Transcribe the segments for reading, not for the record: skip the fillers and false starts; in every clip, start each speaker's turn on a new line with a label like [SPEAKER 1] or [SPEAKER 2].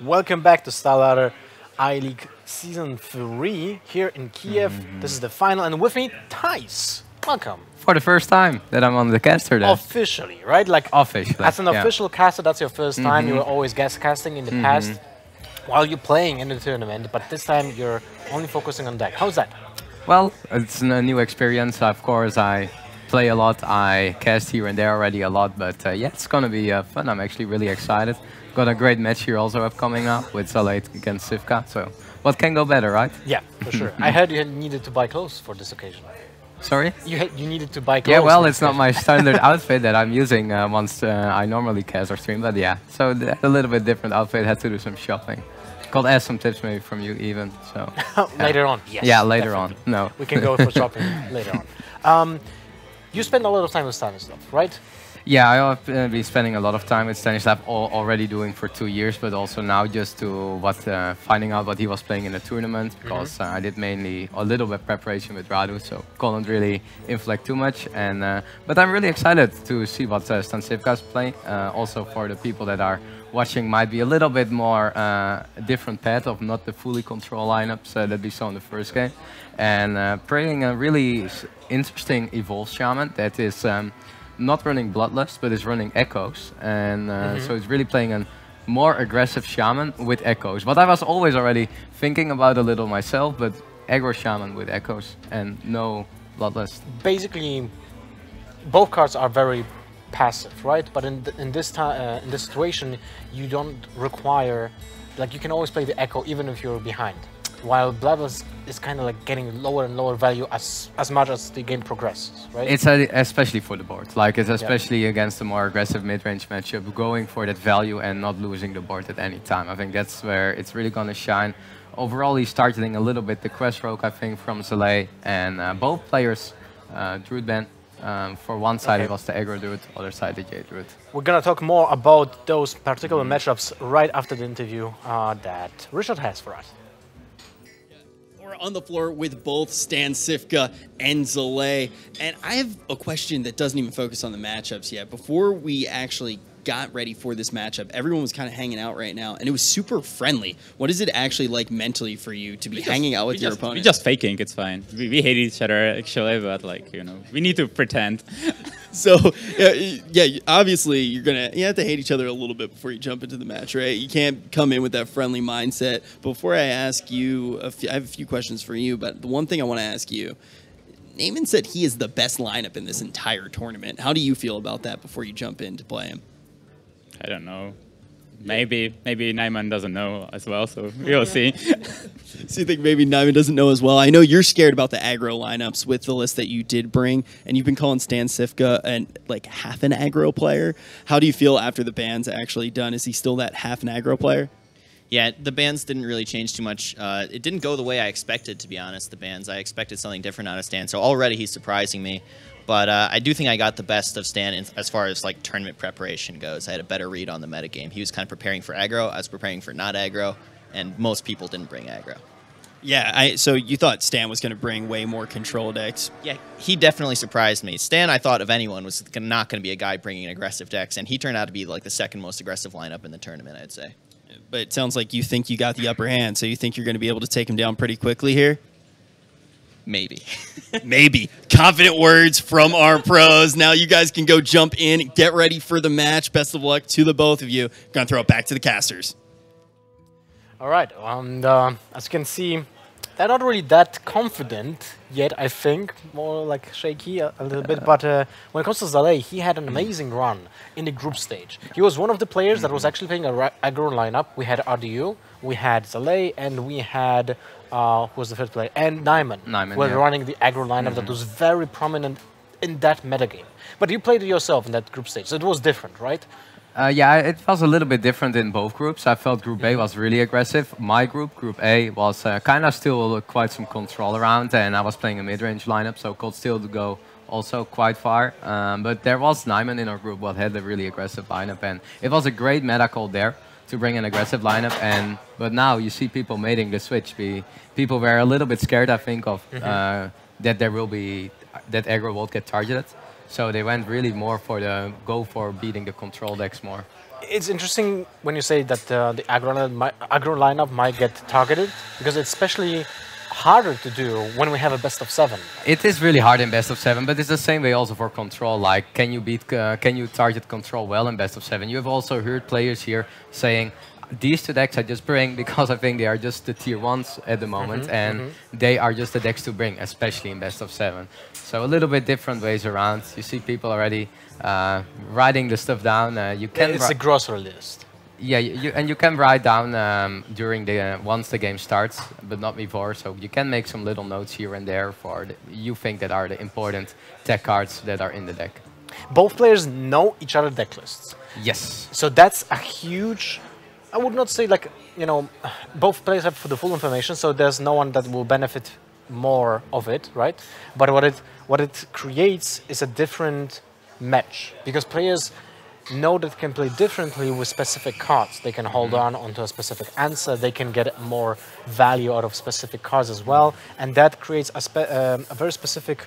[SPEAKER 1] Welcome back to StarLadder I-League Season 3 here in Kiev. This is the final, and with me, Thijs. Welcome.
[SPEAKER 2] For the first time that I'm on the caster then.
[SPEAKER 1] Officially, right? Like
[SPEAKER 2] Officially.
[SPEAKER 1] as an official caster, that's your first time. You were always guest casting in the past while you're playing in the tournament, but this time you're only focusing on deck. How's that?
[SPEAKER 2] Well, it's a new experience. Of course, I play a lot. I cast here and there already a lot, but yeah, it's gonna be fun. I'm actually really excited. Got a great match here also upcoming up with Zalae against StanCifka. So what can go better, right?
[SPEAKER 1] Yeah, for sure. I heard you needed to buy clothes for this occasion.
[SPEAKER 2] Sorry?
[SPEAKER 1] You needed to buy clothes.
[SPEAKER 2] Yeah, well, it's not my standard outfit that I'm using once I normally cast or stream, but yeah. So a little bit different outfit. Had to do some shopping. Could ask some tips maybe from you even. So
[SPEAKER 1] later on, yes.
[SPEAKER 2] Yeah, later
[SPEAKER 1] definitely.
[SPEAKER 2] on. No.
[SPEAKER 1] We can go for shopping later on. You spend a lot of time with StanCifka, right?
[SPEAKER 2] Yeah, I've been spending a lot of time with StanCifka already doing for 2 years, but also now just to finding out what he was playing in the tournament, because I did mainly a little bit preparation with Radu, so couldn't really inflect too much. And but I'm really excited to see what StanCifka is playing. Also for the people that are watching, might be a little bit more different path of not the fully control lineups that we saw in the first game, and playing a really interesting evolved Shaman that is not running Bloodlust, but is running Echoes, and so it's really playing a more aggressive Shaman with Echoes. What I was always already thinking about a little myself, but aggro Shaman with Echoes and no Bloodlust.
[SPEAKER 1] Basically, both cards are very passive, right? But in this situation, you don't require, like, you can always play the Echo even if you're behind. While Bloodlust is kind of like getting lower and lower value as much as the game progresses, right?
[SPEAKER 2] It's especially for the board. Like, it's especially against a more aggressive mid-range matchup, going for that value and not losing the board at any time. I think that's where it's really going to shine. Overall, he's targeting a little bit the Quest Rogue, I think, from Zalae, and both players Druid ban. For one side it was the aggro Druid, other side the Jade Druid.
[SPEAKER 1] We're gonna talk more about those particular matchups right after the interview that Richard has for us.
[SPEAKER 3] We're on the floor with both StanCifka and Zalae, and I have a question that doesn't even focus on the matchups yet. Before we actually got ready for this matchup, everyone was kind of hanging out right now, and it was super friendly. What is it actually like mentally for you to be hanging out with your opponent?
[SPEAKER 4] We're just faking, it's fine. We hate each other actually, but like, you know, we need to pretend.
[SPEAKER 3] So, yeah, obviously you have to hate each other a little bit before you jump into the match, right? You can't come in with that friendly mindset. Before I ask you, I have a few questions for you, but the one thing I want to ask you, Naaman said he is the best lineup in this entire tournament. How do you feel about that before you jump in to play him?
[SPEAKER 4] I don't know. Maybe Naaman doesn't know as well, so we'll see.
[SPEAKER 3] So you think maybe Naaman doesn't know as well? I know you're scared about the aggro lineups with the list that you did bring, and you've been calling StanCifka like half an aggro player. How do you feel after the ban's actually done? Is he still that half an aggro player?
[SPEAKER 5] Yeah, the bans didn't really change too much. It didn't go the way I expected, to be honest, the bans. I expected something different out of Stan, so already he's surprising me. But I do think I got the best of Stan as far as like tournament preparation goes. I had a better read on the metagame. He was kind of preparing for aggro. I was preparing for not aggro, and most people didn't bring aggro.
[SPEAKER 3] Yeah, so you thought Stan was going to bring way more control decks.
[SPEAKER 5] Yeah, he definitely surprised me. Stan, I thought, of anyone, was not going to be a guy bringing aggressive decks, and he turned out to be like the second most aggressive lineup in the tournament, I'd say.
[SPEAKER 3] But it sounds like you think you got the upper hand, so you think you're going to be able to take him down pretty quickly here?
[SPEAKER 5] Maybe.
[SPEAKER 3] Maybe. Confident words from our pros. Now you guys can go jump in, get ready for the match. Best of luck to the both of you. Gonna throw it back to the casters.
[SPEAKER 1] All right, and as you can see, they're not really that confident yet, I think. More like shaky a little bit. But when it comes to Zalae, he had an amazing run in the group stage. He was one of the players that was actually playing a aggro lineup. We had RDU, we had Zalae, and we had, who was the fifth player? And Naaman. Were running the aggro lineup that was very prominent in that metagame. But you played it yourself in that group stage, so it was different, right?
[SPEAKER 2] Yeah, it was a little bit different in both groups. I felt Group A was really aggressive. My group, Group A, was kind of still quite some control around, and I was playing a mid-range lineup, so could still go also quite far. But there was Naaman in our group what had a really aggressive lineup, and it was a great meta call there to bring an aggressive lineup. But now you see people making the switch. People were a little bit scared, I think, of that there will be that aggro won't get targeted. So they went really more for beating the control decks more.
[SPEAKER 1] It's interesting when you say that the aggro lineup might get targeted, because it's especially harder to do when we have a best of 7.
[SPEAKER 2] It is really hard in best of 7, but it's the same way also for control. Like, can you target control well in best of 7? You have also heard players here saying, these two decks I just bring because I think they are just the tier 1s at the moment, and they are just the decks to bring, especially in best of 7. So a little bit different ways around. You see people already writing the stuff down. You can
[SPEAKER 1] It's a grocery list.
[SPEAKER 2] Yeah, you can write down during the once the game starts, but not before. So you can make some little notes here and there for you think that are the important tech cards that are in the deck.
[SPEAKER 1] Both players know each other deck lists.
[SPEAKER 2] Yes.
[SPEAKER 1] So that's a huge, I would not say like, you know, both players have the full information, so there's no one that will benefit more of it, right? But what it creates is a different match, because players know that can play differently with specific cards. They can hold on onto a specific answer, they can get more value out of specific cards as well, and that creates a very specific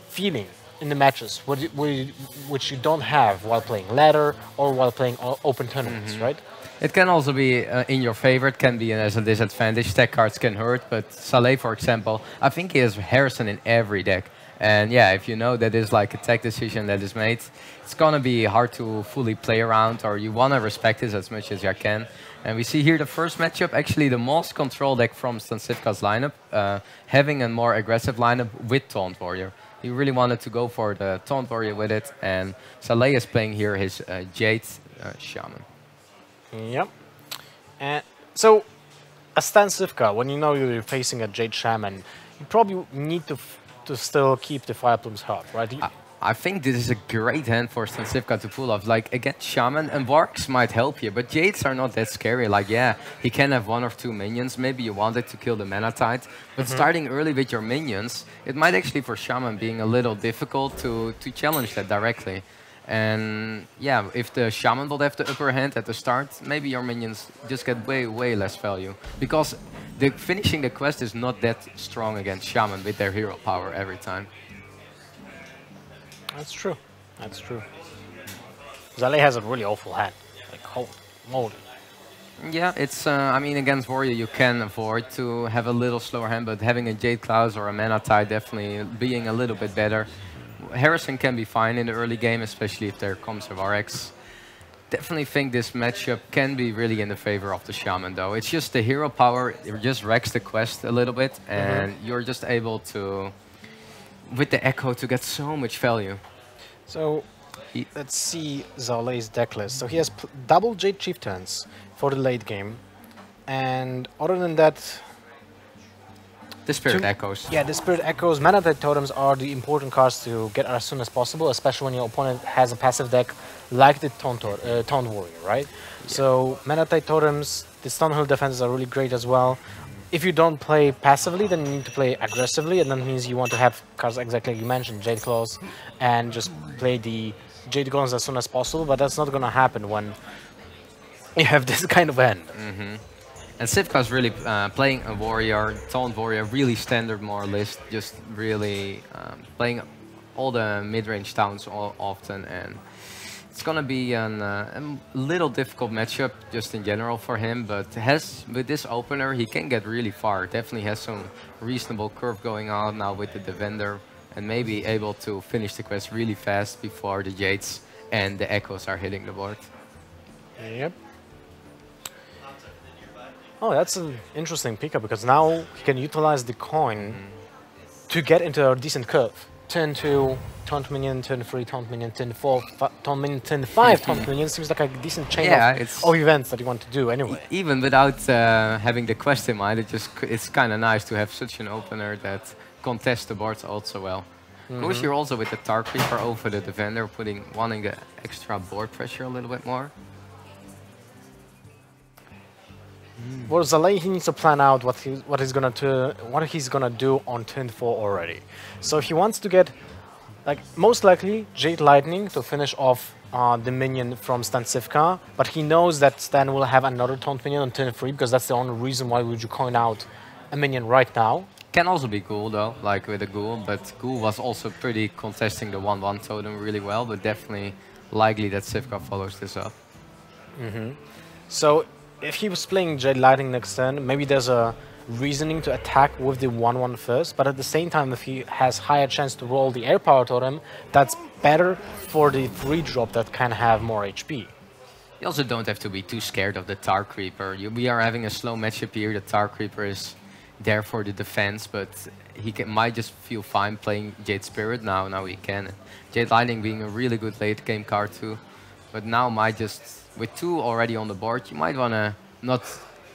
[SPEAKER 1] feeling in the matches, which you don't have while playing ladder or while playing open tournaments, right?
[SPEAKER 2] It can also be in your favor, it can be as a disadvantage. Tech cards can hurt, but Zalae, for example, I think he has Harrison in every deck. And yeah, if you know that is like a tech decision that is made, it's gonna be hard to fully play around, or you wanna respect this as much as you can. And we see here the first matchup, actually the most control deck from StanCifka's lineup, having a more aggressive lineup with Taunt Warrior. He really wanted to go for the Taunt Warrior with it, and Zalae is playing here his Jade Shaman.
[SPEAKER 1] Yep. And so, as StanCifka, when you know you're facing a Jade Shaman, you probably need to still keep the Fire Plumes hot, right?
[SPEAKER 2] I think this is a great hand for StanCifka to pull off. Like, against Shaman, and Wargs might help you, but Jades are not that scary. Like, yeah, he can have 1 or 2 minions. Maybe you wanted to kill the Mana Tide, but starting early with your minions, it might actually, for Shaman, being a little difficult to challenge that directly. And yeah, if the Shaman will have the upper hand at the start, maybe your minions just get way less value. Because finishing the quest is not that strong against Shaman with their hero power every time.
[SPEAKER 1] That's true. That's true. Zalae has a really awful hand. Like, holy moly.
[SPEAKER 2] Yeah, it's, I mean, against Warrior you can afford to have a little slower hand, but having a Jade Claws or a Mana Tide definitely being a little bit better. Harrison can be fine in the early game, especially if there comes a RX. Definitely think this matchup can be really in the favor of the Shaman, though. It's just the hero power, it just wrecks the quest a little bit, and you're just able to, with the Echo, to get so much value.
[SPEAKER 1] So, let's see Zalae's deck list. So he has double Jade Chieftains for the late game, and other than that,
[SPEAKER 2] the Spirit Echoes.
[SPEAKER 1] Yeah, the Spirit Echoes, Mana Tide Totems are the important cards to get as soon as possible, especially when your opponent has a passive deck like the Taunt Warrior, right? Yeah. So Mana Tide Totems, the Stun Hill defenses are really great as well. If you don't play passively, then you need to play aggressively, and that means you want to have cards exactly like you mentioned, Jade Claws, and just play the Jade Golems as soon as possible, but that's not going to happen when you have this kind of hand.
[SPEAKER 2] And Cifka's really playing a warrior, Taunt Warrior, really standard more list, just really playing all the mid-range towns often, and it's gonna be a little difficult matchup just in general for him, but with this opener he can get really far. Definitely has some reasonable curve going on now with the Defender, and maybe able to finish the quest really fast before the Jades and the Echoes are hitting the board.
[SPEAKER 1] Yep. Oh, that's an interesting pickup, because now he can utilize the coin to get into a decent curve. Turn 2, taunt minion, turn 3, taunt minion, turn 4, taunt minion, turn 5, taunt minion. Seems like a decent chain of events that you want to do anyway.
[SPEAKER 2] Even without having the quest in mind, it's kind of nice to have such an opener that contests the boards also well. Of course, you're also with the Tark Reaper over the Defender, wanting the extra board pressure a little bit more.
[SPEAKER 1] Well, Zalae, he needs to plan out what he's gonna do on turn 4 already. So he wants to get, like, most likely Jade Lightning to finish off the minion from StanCifka, but he knows that Stan will have another taunt minion on turn 3, because that's the only reason why would you coin out a minion right now.
[SPEAKER 2] Can also be Ghoul though, like with a Ghoul, but Ghoul was also pretty contesting the 1/1 totem really well, but definitely likely that Cifka follows this up.
[SPEAKER 1] So if he was playing Jade Lightning next turn, maybe there's a reasoning to attack with the 1/1 first, but at the same time, if he has higher chance to roll the Air Power Totem, that's better for the 3-drop that can have more HP.
[SPEAKER 2] You also don't have to be too scared of the Tar Creeper. We are having a slow matchup here. The Tar Creeper is there for the defense, but he might just feel fine playing Jade Spirit now. Now he can. Jade Lightning being a really good late game card too, but now might just, with 2 already on the board, you might want to not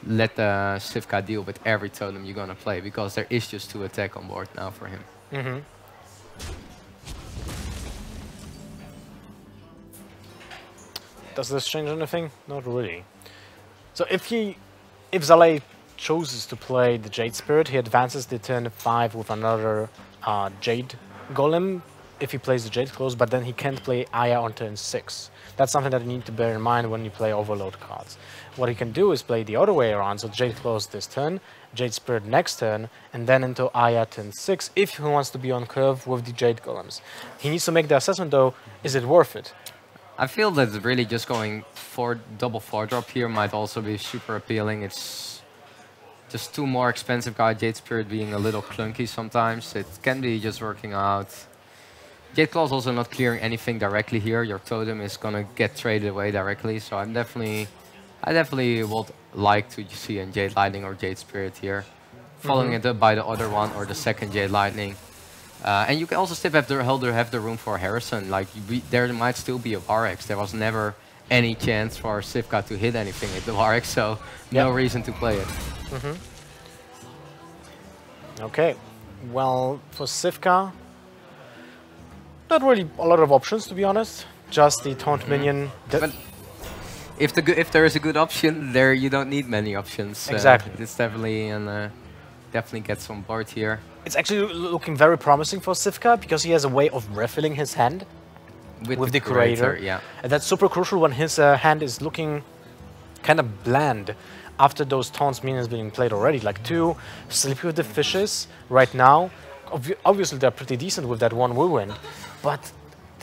[SPEAKER 2] let the StanCifka deal with every totem you're going to play, because there is just 2 attack on board now for him.
[SPEAKER 1] Does this change anything? Not really. So if Zalae chooses to play the Jade Spirit, he advances the turn 5 with another Jade Golem if he plays the Jade Close, but then he can't play Aya on turn 6. That's something that you need to bear in mind when you play Overload cards. What he can do is play the other way around, so Jade Close this turn, Jade Spirit next turn, and then into Aya turn 6 if he wants to be on curve with the Jade Golems. He needs to make the assessment though, is it worth it?
[SPEAKER 2] I feel that really just going for double 4-drop here might also be super appealing. It's just 2 more expensive cards, Jade Spirit being a little clunky sometimes. It can be just working out. Jade Claw is also not clearing anything directly here. Your totem is gonna get traded away directly, so I definitely would like to see a Jade Lightning or Jade Spirit here, following it up by the other one or the second Jade Lightning. And you can also still have the room for Harrison. Like there might still be a Varex. There was never any chance for StanCifka to hit anything with the Varex, so no reason to play it.
[SPEAKER 1] Okay, well for StanCifka, not really a lot of options to be honest. Just the taunt minion.
[SPEAKER 2] But if there is a good option, there you don't need many options.
[SPEAKER 1] Exactly.
[SPEAKER 2] It's definitely definitely gets on board here.
[SPEAKER 1] It's actually looking very promising for StanCifka because he has a way of refilling his hand with the Curator.
[SPEAKER 2] Yeah.
[SPEAKER 1] And that's super crucial when his hand is looking kind of bland after those taunts minions being played already. Like 2 Sleepy with the Fishes right now. Obviously they're pretty decent with that 1 whirlwind, but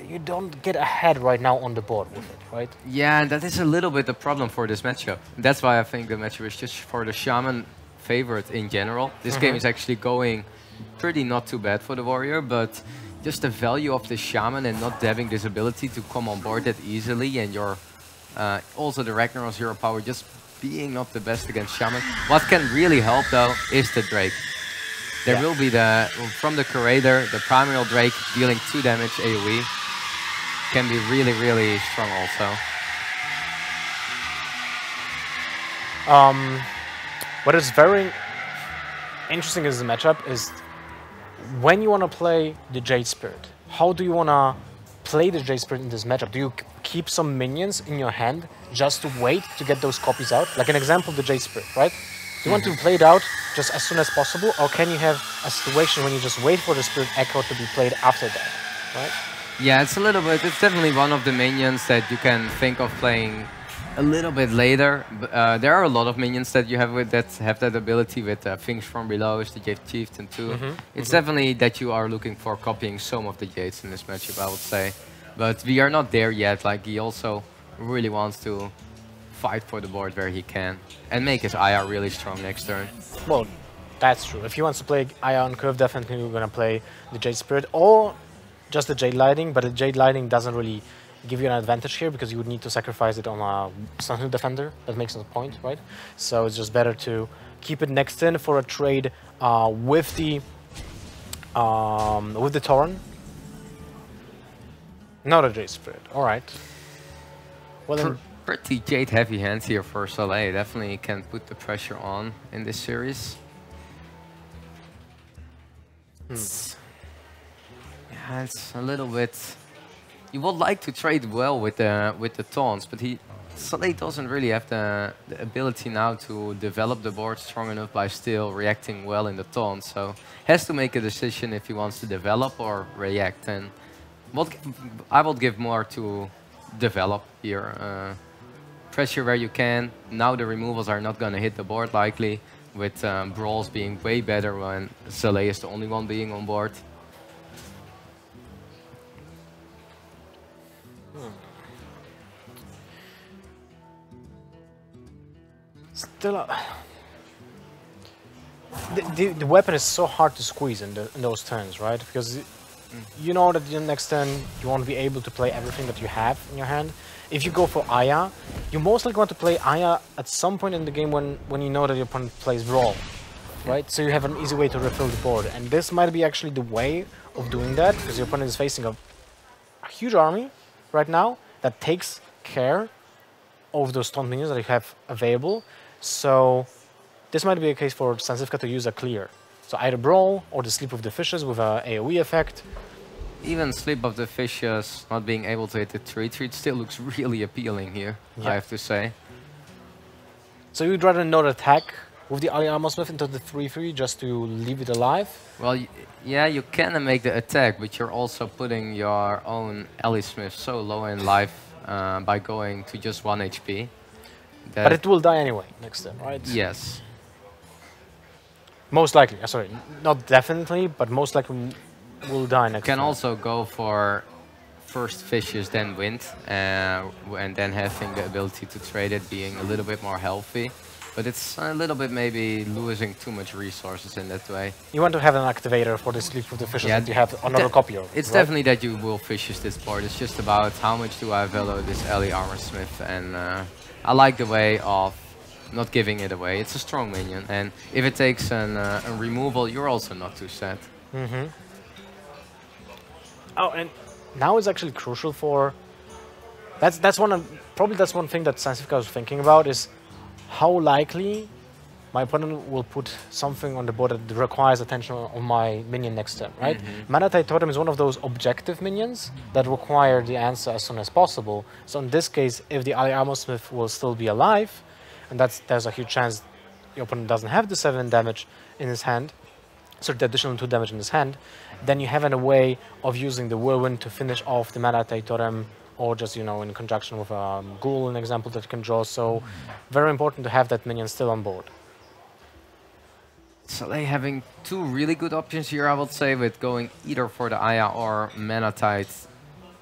[SPEAKER 1] you don't get ahead right now on the board with it, right?
[SPEAKER 2] Yeah, and that is a little bit the problem for this matchup. That's why I think the matchup is just for the Shaman favorite in general. This game is actually going pretty not too bad for the Warrior, but just the value of the Shaman and not having this ability to come on board that easily, and your also the Ragnarok Zero Power just being not the best against Shaman. What can really help though is the Drake. There will be from the Curator, the Primal Drake dealing 2 damage AoE. Can be really, really strong also.
[SPEAKER 1] What is very interesting as a matchup is when you want to play the Jade Spirit, how do you want to play the Jade Spirit in this matchup? Do you keep some minions in your hand just to wait to get those copies out? Like an example, the Jade Spirit, right? Do you want to play it out just as soon as possible, or can you have a situation when you just wait for the Spirit Echo to be played after that, right?
[SPEAKER 2] Yeah, it's a little bit. It's definitely one of the minions that you can think of playing a little bit later. There are a lot of minions that you have that have that ability with things from below, is the Jade Chieftain too. It's definitely that you are looking for copying some of the Jades in this matchup, I would say. But we are not there yet. Like he also really wants to fight for the board where he can and make his IR really strong next turn.
[SPEAKER 1] Well, that's true. If he wants to play IR on curve, definitely we're gonna play the Jade Spirit or just the Jade Lightning. But the Jade Lightning doesn't really give you an advantage here because you would need to sacrifice it on a Sunhill Defender. That makes no point, right? So it's just better to keep it next turn for a trade with the Tauren. Not a Jade Spirit. All right. Well then.
[SPEAKER 2] Pretty Jade heavy hands here for Zalae. Definitely can put the pressure on in this series. Yeah, it's a little bit. You would like to trade well with the taunts, but Zalae doesn't really have the ability now to develop the board strong enough by still reacting well in the taunts. So has to make a decision if he wants to develop or react. And I would give more to develop here. Pressure where you can. Now the removals are not going to hit the board likely, with Brawls being way better when Zalae is the only one being on board.
[SPEAKER 1] Still, the weapon is so hard to squeeze in those turns, right? Because you know that the next turn you won't be able to play everything that you have in your hand. If you go for Aya, you most likely want to play Aya at some point in the game when you know that your opponent plays Brawl, right? So you have an easy way to refill the board, and this might be actually the way of doing that, because your opponent is facing a huge army right now that takes care of those taunt minions that you have available. So this might be a case for StanCifka to use a clear. So either Brawl or the Sleep of the Fishes with a AoE effect.
[SPEAKER 2] Even Sleep of the Fishes not being able to hit the 3-3 still looks really appealing here,
[SPEAKER 1] Yeah.
[SPEAKER 2] I have to say.
[SPEAKER 1] So you'd rather not attack with the Ali Armor Smith into the 3-3 just to leave it alive?
[SPEAKER 2] Well, yeah, you can make the attack, but you're also putting your own Ally Smith so low in life by going to just 1 HP.
[SPEAKER 1] But it will die anyway next turn, right?
[SPEAKER 2] Yes.
[SPEAKER 1] Most likely. Sorry, not definitely, but most likely will die next
[SPEAKER 2] You can
[SPEAKER 1] turn.
[SPEAKER 2] also go for first Fishes, then Wind, and then having the ability to trade it, being a little bit more healthy. But it's a little bit maybe losing too much resources in that way.
[SPEAKER 1] You want to have an activator for the Sleep of the Fishes
[SPEAKER 2] Yeah,
[SPEAKER 1] that you have another copy of.
[SPEAKER 2] It's
[SPEAKER 1] right?
[SPEAKER 2] definitely that you will Fishes this board. It's just about how much do I value this Ally Armor Smith, and I like the way of not giving it away. It's a strong minion, and if it takes a removal, you're also not too sad.
[SPEAKER 1] Mm-hmm. Oh, and now it's actually crucial for. That's one thing that StanCifka was thinking about, is how likely my opponent will put something on the board that requires attention on my minion next turn, right? Mana Tide Totem is one of those objective minions that require the answer as soon as possible. So in this case, if the Ali Armor Smith will still be alive, and there's a huge chance your opponent doesn't have the 7 damage in his hand, so the additional 2 damage in his hand, then you have a way of using the Whirlwind to finish off the Mana Tide Totem, or just, you know, in conjunction with a Ghoul, an example that you can draw. So very important to have that minion still on board.
[SPEAKER 2] Zalae having 2 really good options here, I would say, with going either for the Aya or Mana Tide.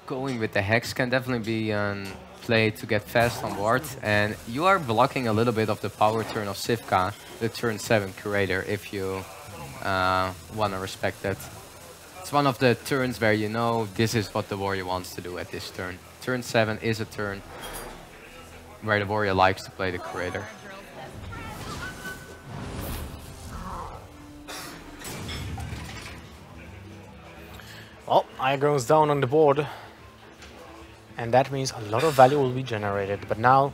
[SPEAKER 2] Going with the Hex can definitely be a play to get fast on board, and you are blocking a little bit of the power turn of Cifka, the turn 7 Curator, if you want to respect that. It's one of the turns where you know this is what the warrior wants to do at this turn. Turn 7 is a turn where the warrior likes to play the Curator.
[SPEAKER 1] Well, Aya goes down on the board, and that means a lot of value will be generated. But now,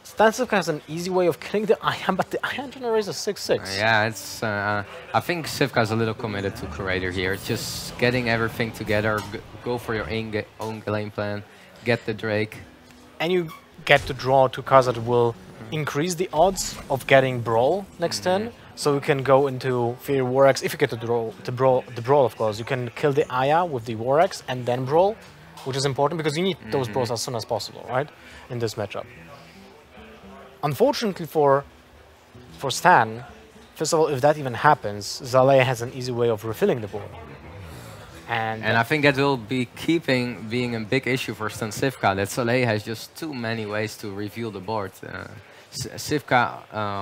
[SPEAKER 1] StanCifka has an easy way of killing the Aya, but the Aya generates a 6/6.
[SPEAKER 2] Yeah, it's. I think Cifka is a little committed to Curator here. It's just getting everything together, go for your own game plan, get the Drake.
[SPEAKER 1] And you get to draw 2 cards that will increase the odds of getting Brawl next turn. So you can go into Fear War Axe. If you get to draw the Brawl, of course, you can kill the Aya with the War Axe and then Brawl, which is important because you need those Brawls as soon as possible, right? In this matchup. Unfortunately for Stan, first of all, if that even happens, Zalae has an easy way of refilling the board. And
[SPEAKER 2] I think that will be being a big issue for StanCifka, that Zalae has just too many ways to reveal the board. Cifka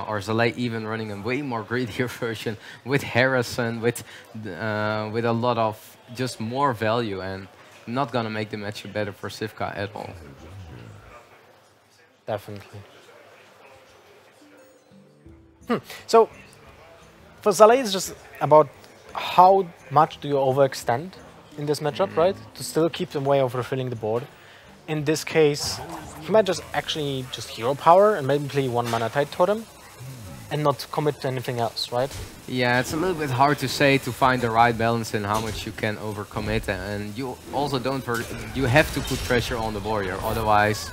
[SPEAKER 2] or Zalae even running a way more greedier version with Harrison, with a lot of just more value, and not gonna make the matchup better for Cifka at all.
[SPEAKER 1] Definitely. So for Zalae, it's just about how much do you overextend in this matchup, right? To still keep the way of refilling the board. In this case, he might just actually just hero power and maybe play 1 Mana Tide Totem and not commit to anything else, right?
[SPEAKER 2] Yeah, it's a little bit hard to say, to find the right balance in how much you can overcommit, and you also you have to put pressure on the warrior, otherwise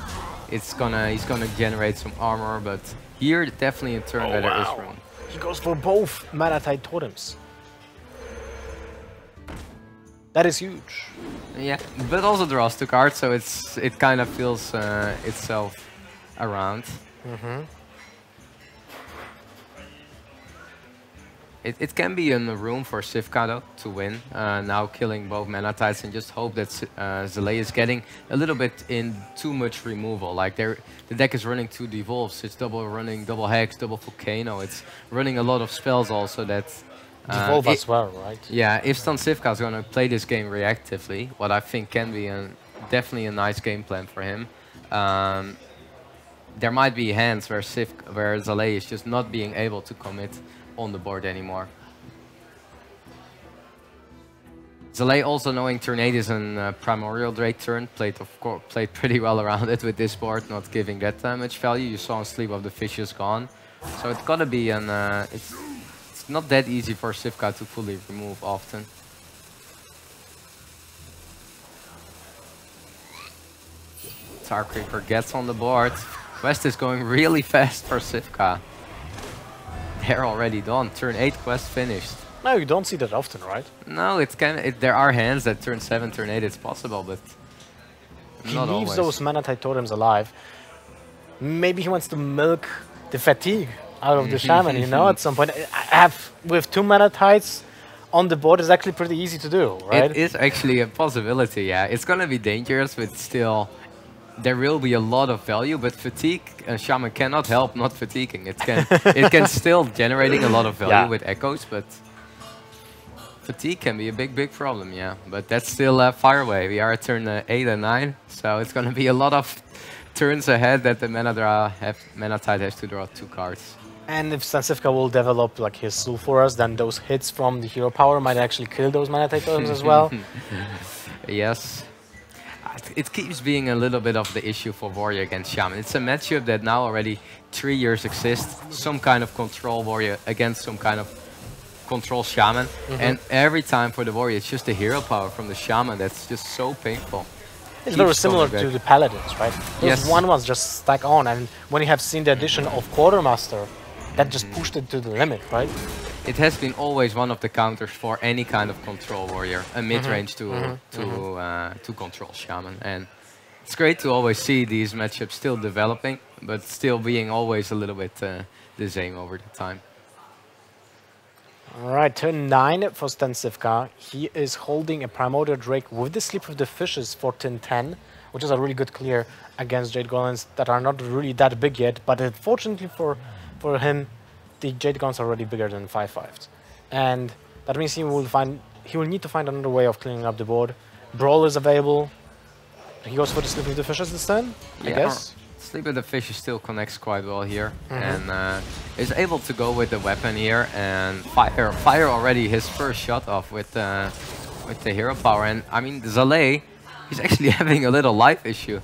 [SPEAKER 2] he's gonna generate some armor. But here definitely a turn where there is room.
[SPEAKER 1] He goes for both Mana Tide Totems. That is huge.
[SPEAKER 2] Yeah, but also draws 2 cards, so it kind of feels itself around. It can be in the room for Cifka though to win. Now killing both mana tides and just hope that Zalae is getting a little bit in too much removal. Like the deck is running 2 devolves. It's running double hex, double volcano. It's running a lot of spells also that.
[SPEAKER 1] Devolve as well, right?
[SPEAKER 2] Yeah, if StanCifka is going to play this game reactively, what I think can be definitely a nice game plan for him. There might be hands where Zalae is just not being able to commit on the board anymore. Zalae, also knowing Tornado and Primordial Drake turn, played pretty well around it with this board, not giving that much value. You saw on Sleep of the Fishes gone, so it's gotta be an. It's not that easy for Cifka to fully remove often. Tar Creeper gets on the board. Quest is going really fast for Cifka. They're already done. Turn 8 quest finished.
[SPEAKER 1] No, you don't see that often, right?
[SPEAKER 2] No, there are hands that turn 7, turn 8. It's possible, but
[SPEAKER 1] he
[SPEAKER 2] not
[SPEAKER 1] leaves
[SPEAKER 2] always.
[SPEAKER 1] those mana tide totems alive. Maybe he wants to milk the fatigue out of the Shaman, you know, at some point. With 2 mana tides on the board is actually pretty easy to do, right?
[SPEAKER 2] It is actually a possibility, yeah. It's gonna be dangerous, but still, there will be a lot of value. But fatigue, Shaman cannot help not fatiguing. It can still generating a lot of value with echoes, but fatigue can be a big problem, yeah. But that's still far away. We are at turn 8 and 9, so it's gonna be a lot of turns ahead that the mana tide has to draw 2 cards.
[SPEAKER 1] And if StanCifka will develop like his Soul for us, then those hits from the hero power might actually kill those mana tide totems as well.
[SPEAKER 2] Yes. It keeps being a little bit of the issue for Warrior against Shaman. It's a matchup that now already 3 years exists. Some kind of control Warrior against some kind of control Shaman. And every time for the Warrior, it's just the hero power from the Shaman that's just so painful.
[SPEAKER 1] It's very similar to the Paladins, right? Those
[SPEAKER 2] Yes.
[SPEAKER 1] 1/1s just stack on, and when you have seen the addition of Quartermaster, that just pushed it to the limit, right?
[SPEAKER 2] It has been always one of the counters for any kind of control warrior, a mid-range to control Shaman. And it's great to always see these matchups still developing, but still being always a little bit the same over the time.
[SPEAKER 1] Alright, turn 9 for StanCifka. He is holding a Primordial Drake with the Sleep of the Fishes for turn 10, which is a really good clear against Jade Golems that are not really that big yet, but unfortunately for him, the Jade Golems are already bigger than 5/5s. And that means he will need to find another way of cleaning up the board. Brawl is available. He goes for the Sleep of the Fishes this turn, I guess.
[SPEAKER 2] Sleep of the Fish still connects quite well here, and is able to go with the weapon here and fire already his first shot off with the hero power. And I mean, Zalae, he's actually having a little life issue.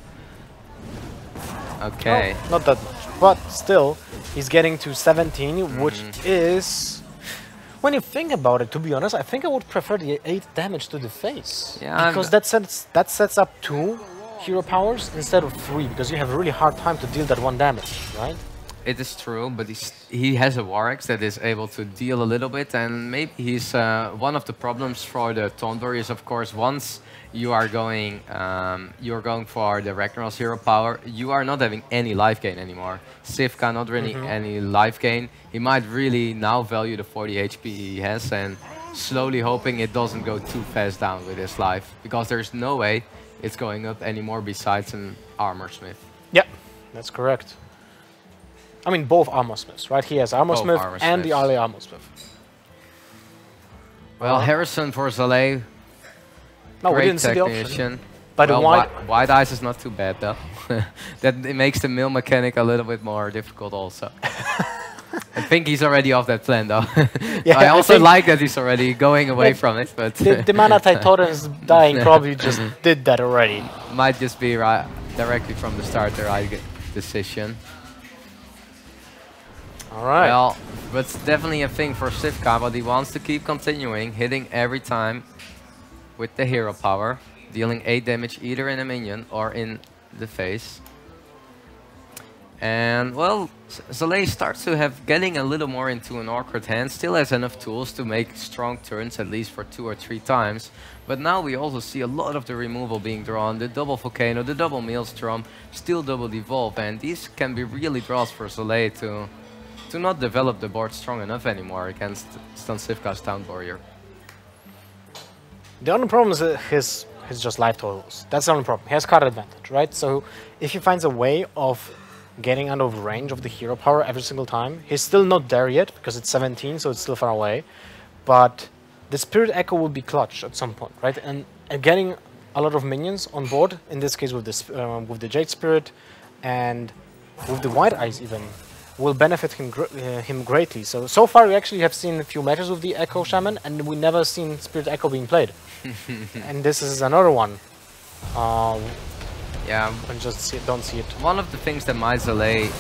[SPEAKER 2] Okay.
[SPEAKER 1] Oh, not that much, but still, he's getting to 17, which is, when you think about it, to be honest, I think I would prefer the 8 damage to the face.
[SPEAKER 2] Yeah,
[SPEAKER 1] because that sets up 2 hero powers instead of 3, because you have a really hard time to deal that 1 damage, right?
[SPEAKER 2] It is true, but he has a Warx that is able to deal a little bit, and maybe he's one of the problems for the Taunt Warriors, of course. Once you are going for the Ragnarok's hero power, you are not having any life gain anymore. Cifka not really any life gain. He might really now value the 40 HP he has, and slowly hoping it doesn't go too fast down with his life, because there's no way it's going up anymore besides an Armor Smith.
[SPEAKER 1] Yeah, that's correct. I mean, both Armor Smiths, right? He has Armor Smith and the Arley Armor Smith.
[SPEAKER 2] Well, Harrison for Zalae.
[SPEAKER 1] No, we
[SPEAKER 2] Great
[SPEAKER 1] didn't see the
[SPEAKER 2] technician.
[SPEAKER 1] option. But
[SPEAKER 2] Well,
[SPEAKER 1] why?
[SPEAKER 2] white eyes is not too bad though. That it makes the mill mechanic a little bit more difficult also. I think he's already off that plan though.
[SPEAKER 1] Yeah,
[SPEAKER 2] I
[SPEAKER 1] I
[SPEAKER 2] also
[SPEAKER 1] think-
[SPEAKER 2] like that he's already going away
[SPEAKER 1] Like,
[SPEAKER 2] from it, but
[SPEAKER 1] The mana tide totems dying probably just did that already.
[SPEAKER 2] might just be directly from the start the right decision.
[SPEAKER 1] Alright.
[SPEAKER 2] Well, but it's definitely a thing for Cifka, but he wants to keep continuing, hitting every time with the hero power, dealing 8 damage either in a minion or in the face. And well, Zalae starts to have getting a little more into an awkward hand, still has enough tools to make strong turns at least for 2 or 3 times. But now we also see a lot of the removal being drawn, the double Volcano, the double Maelstrom, still double Devolve, and these can be really draws for Zalae to to not develop the board strong enough anymore against StanCifka's Town Warrior.
[SPEAKER 1] The only problem is his just life totals. That's the only problem. He has card advantage, right? So if he finds a way of getting out of range of the hero power every single time, he's still not there yet because it's 17, so it's still far away. But the Spirit Echo will be clutch at some point, right? And getting a lot of minions on board, in this case with the Jade Spirit and with the White Eyes even, will benefit him greatly. So far we actually have seen a few matches with the Echo Shaman, and we never seen Spirit Echo being played. And this is another one.
[SPEAKER 2] Yeah,
[SPEAKER 1] and just don't see it.
[SPEAKER 2] One of the things that Zalae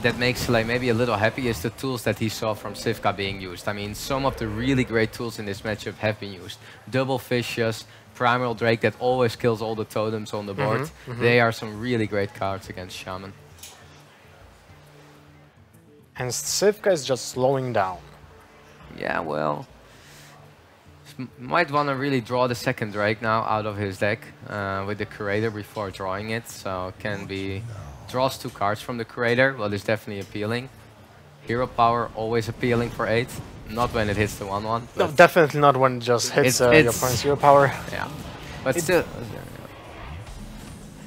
[SPEAKER 2] that makes Zalae maybe a little happy is the tools that he saw from Cifka being used. I mean, some of the really great tools in this matchup have been used. Double Vicious, Primal Drake that always kills all the totems on the board. They are some really great cards against Shaman.
[SPEAKER 1] And Cifka is just slowing down.
[SPEAKER 2] Yeah, well, might want to really draw the second Drake now out of his deck with the Curator before drawing it. So can be draws 2 cards from the Curator, well, it's definitely appealing. Hero Power always appealing for 8, not when it hits the 1/1.
[SPEAKER 1] No, definitely not when it just hits your opponent's hero power.
[SPEAKER 2] Yeah, but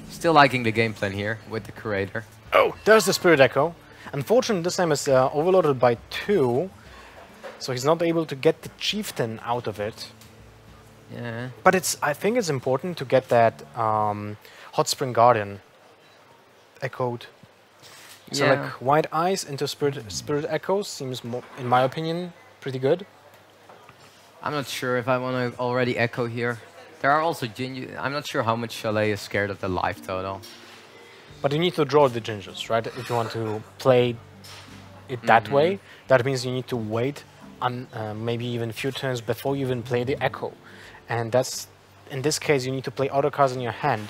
[SPEAKER 2] still liking the game plan here with the Curator.
[SPEAKER 1] Oh, there's the Spirit Echo. Unfortunately, this time it's overloaded by 2, so he's not able to get the Chieftain out of it.
[SPEAKER 2] Yeah.
[SPEAKER 1] But I think it's important to get that Hot Spring Guardian echoed. So like White Eyes into Spirit Echoes seems, more, in my opinion, pretty good.
[SPEAKER 2] I'm not sure if I want to already echo here. There are also I'm not sure how much Zalae is scared of the life total.
[SPEAKER 1] But you need to draw the gingers, right? If you want to play it that way, that means you need to wait on maybe even a few turns before you even play the Echo. And that's, in this case, you need to play other cards in your hand.